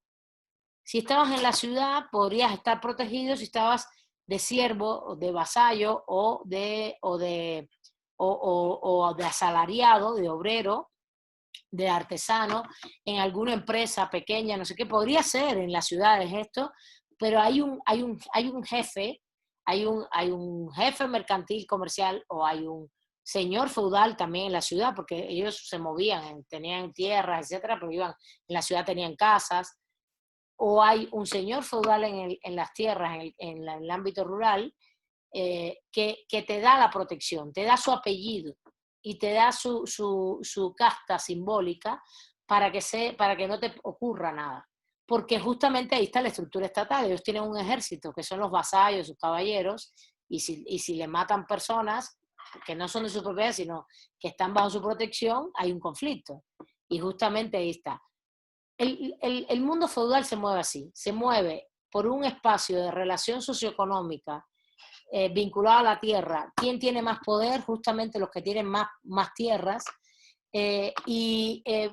Si estabas en la ciudad, podrías estar protegido si estabas de siervo, o de vasallo, o de asalariado, de obrero, de artesano, en alguna empresa pequeña, no sé qué, podría ser en las ciudades esto, pero hay un jefe, hay un jefe mercantil comercial, o hay un señor feudal también en la ciudad, porque ellos se movían, tenían tierras, etcétera, pero iban, en la ciudad tenían casas, o hay un señor feudal en las tierras, en el ámbito rural, que te da la protección, te da su apellido y te da su casta simbólica para que no te ocurra nada. Porque justamente ahí está la estructura estatal. Ellos tienen un ejército que son los vasallos, sus caballeros, y si le matan personas que no son de su propiedad, sino que están bajo su protección, hay un conflicto. Y justamente ahí está. El mundo feudal se mueve así, se mueve por un espacio de relación socioeconómica vinculado a la tierra. ¿Quién tiene más poder? Justamente los que tienen más tierras,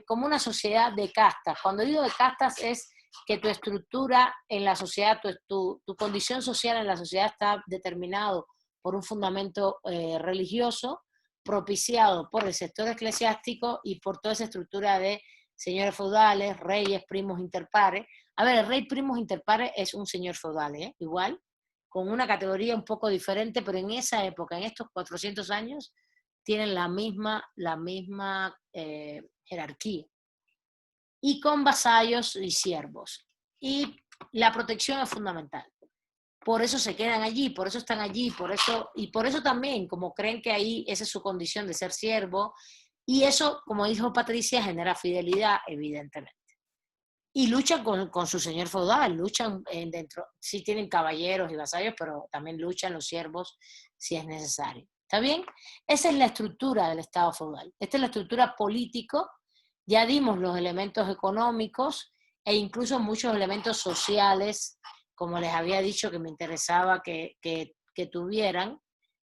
como una sociedad de castas. Cuando digo de castas es que tu estructura en la sociedad, tu condición social en la sociedad está determinado por un fundamento religioso, propiciado por el sector eclesiástico y por toda esa estructura de señores feudales, reyes, primos inter pares. A ver, el rey primos inter pares es un señor feudal, igual, con una categoría un poco diferente, pero en esa época, en estos 400 años, tienen la misma jerarquía. Y con vasallos y siervos. Y la protección es fundamental. Por eso se quedan allí, por eso están allí, por eso también, como creen que ahí esa es su condición de ser siervo, y eso, como dijo Patricia, genera fidelidad, evidentemente. Y luchan con su señor feudal, luchan dentro, sí tienen caballeros y vasallos, pero también luchan los siervos si es necesario. ¿Está bien? Esa es la estructura del Estado feudal. Esta es la estructura político. Ya dimos los elementos económicos e incluso muchos elementos sociales, como les había dicho que me interesaba que tuvieran,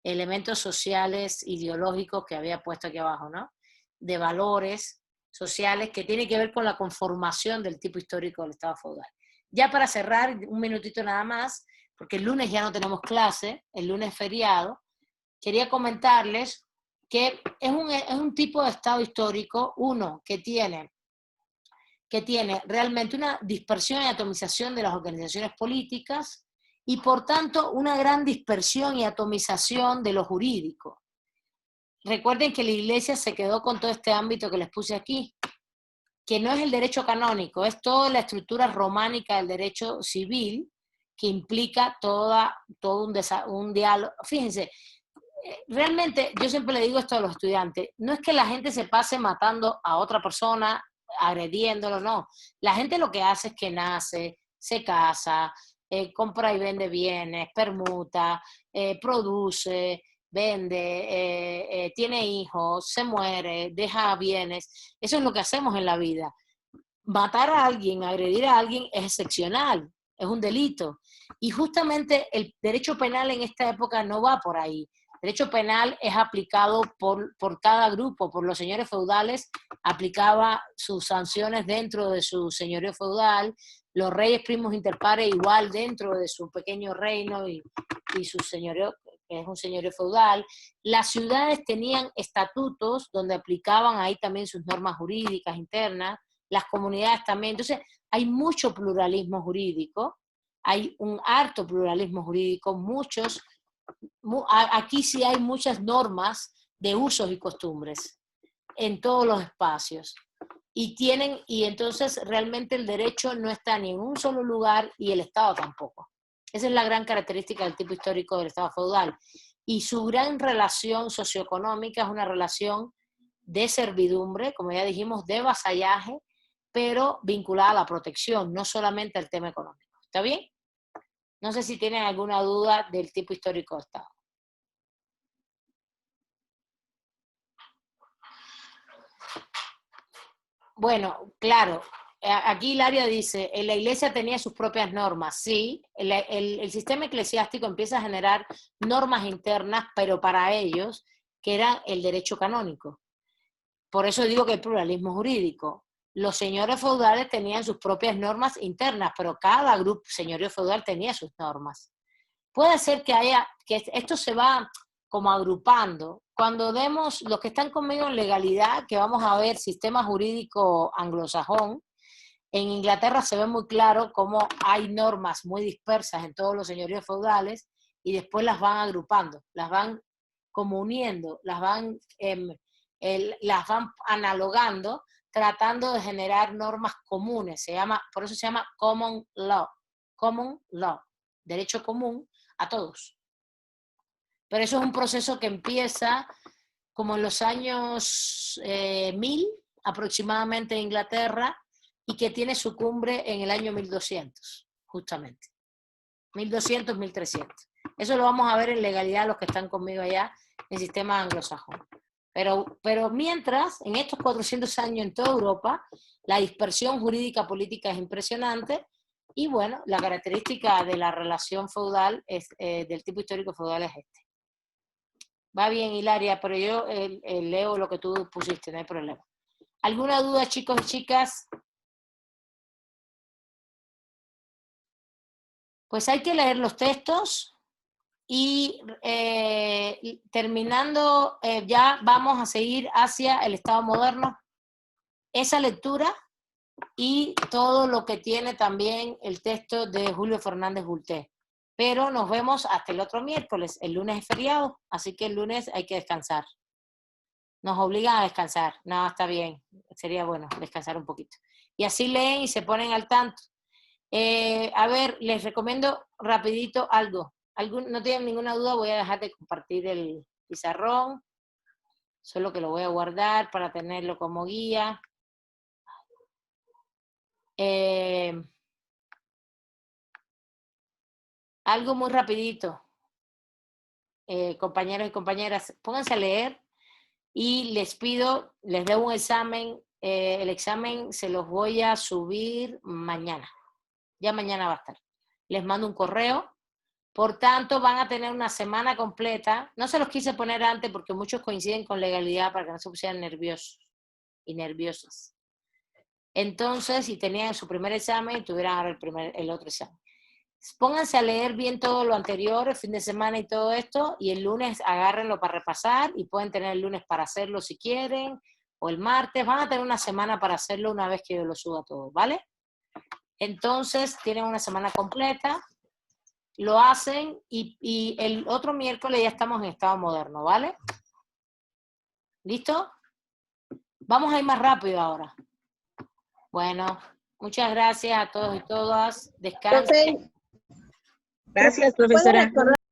elementos sociales, ideológicos que había puesto aquí abajo, ¿no? De valores sociales que tiene que ver con la conformación del tipo histórico del Estado feudal. Ya para cerrar, un minutito nada más, porque el lunes ya no tenemos clase, el lunes es feriado, quería comentarles que es un tipo de Estado histórico, uno, que tiene realmente una dispersión y atomización de las organizaciones políticas y por tanto una gran dispersión y atomización de lo jurídico. Recuerden que la Iglesia se quedó con todo este ámbito que les puse aquí, que no es el derecho canónico, es toda la estructura románica del derecho civil que implica todo un diálogo. Fíjense, realmente yo siempre le digo esto a los estudiantes, no es que la gente se pase matando a otra persona, agrediéndolo, no. La gente lo que hace es que nace, se casa, compra y vende bienes, permuta, produce, vende, tiene hijos, se muere, deja bienes. Eso es lo que hacemos en la vida. Matar a alguien, agredir a alguien es excepcional, es un delito. Y justamente el derecho penal en esta época no va por ahí. El derecho penal es aplicado por cada grupo, por los señores feudales, aplicaba sus sanciones dentro de su señorío feudal, los reyes primos inter pares igual dentro de su pequeño reino y su señorío, que es un señorío feudal. Las ciudades tenían estatutos donde aplicaban ahí también sus normas jurídicas internas, las comunidades también. Entonces hay mucho pluralismo jurídico, hay un harto pluralismo jurídico, aquí sí hay muchas normas de usos y costumbres en todos los espacios. Y entonces realmente el derecho no está ni en un solo lugar y el Estado tampoco. Esa es la gran característica del tipo histórico del Estado feudal. Y su gran relación socioeconómica es una relación de servidumbre, como ya dijimos, de vasallaje, pero vinculada a la protección, no solamente al tema económico. ¿Está bien? No sé si tienen alguna duda del tipo histórico de Estado. Bueno, claro, aquí Hilaria dice, la iglesia tenía sus propias normas. Sí, el sistema eclesiástico empieza a generar normas internas, pero para ellos, que era el derecho canónico. Por eso digo que el pluralismo jurídico. Los señores feudales tenían sus propias normas internas, pero cada grupo señorío feudal tenía sus normas. Puede ser que esto se va como agrupando. Cuando demos, los que están conmigo en legalidad, que vamos a ver sistema jurídico anglosajón, en Inglaterra se ve muy claro cómo hay normas muy dispersas en todos los señoríos feudales y después las van agrupando, las van como uniendo, las van analogando, tratando de generar normas comunes. Por eso se llama common law, derecho común a todos. Pero eso es un proceso que empieza como en los años 1000 aproximadamente en Inglaterra y que tiene su cumbre en el año 1200, justamente. 1200, 1300. Eso lo vamos a ver en legalidad los que están conmigo allá en sistema anglosajón. Pero mientras, en estos 400 años en toda Europa, la dispersión jurídica política es impresionante y bueno, la característica de la relación feudal del tipo histórico feudal es este. Va bien, Hilaria, pero yo leo lo que tú pusiste, no hay problema. ¿Alguna duda, chicos y chicas? Pues hay que leer los textos y terminando, ya vamos a seguir hacia el Estado moderno. Esa lectura y todo lo que tiene también el texto de Julio Fernández Bulté. Pero nos vemos hasta el otro miércoles. El lunes es feriado, así que el lunes hay que descansar. Nos obligan a descansar. No, está bien. Sería bueno descansar un poquito. Y así leen y se ponen al tanto. A ver, les recomiendo rapidito algo. No tienen ninguna duda, voy a dejar de compartir el pizarrón. Solo que lo voy a guardar para tenerlo como guía. Algo muy rapidito. Compañeros y compañeras, pónganse a leer y les pido, les debo un examen. El examen se los voy a subir mañana. Ya mañana va a estar. Les mando un correo. Por tanto, van a tener una semana completa. No se los quise poner antes porque muchos coinciden con legalidad para que no se pusieran nerviosos y nerviosas. Entonces, si tenían su primer examen, tuvieran ahora el otro examen. Pónganse a leer bien todo lo anterior, el fin de semana y todo esto, y el lunes agárrenlo para repasar, y pueden tener el lunes para hacerlo si quieren, o el martes. Van a tener una semana para hacerlo una vez que yo lo suba todo, ¿vale? Entonces, tienen una semana completa, lo hacen, y el otro miércoles ya estamos en Estado moderno, ¿vale? ¿Listo? Vamos a ir más rápido ahora. Bueno, muchas gracias a todos y todas. Descansen. Gracias, profesora.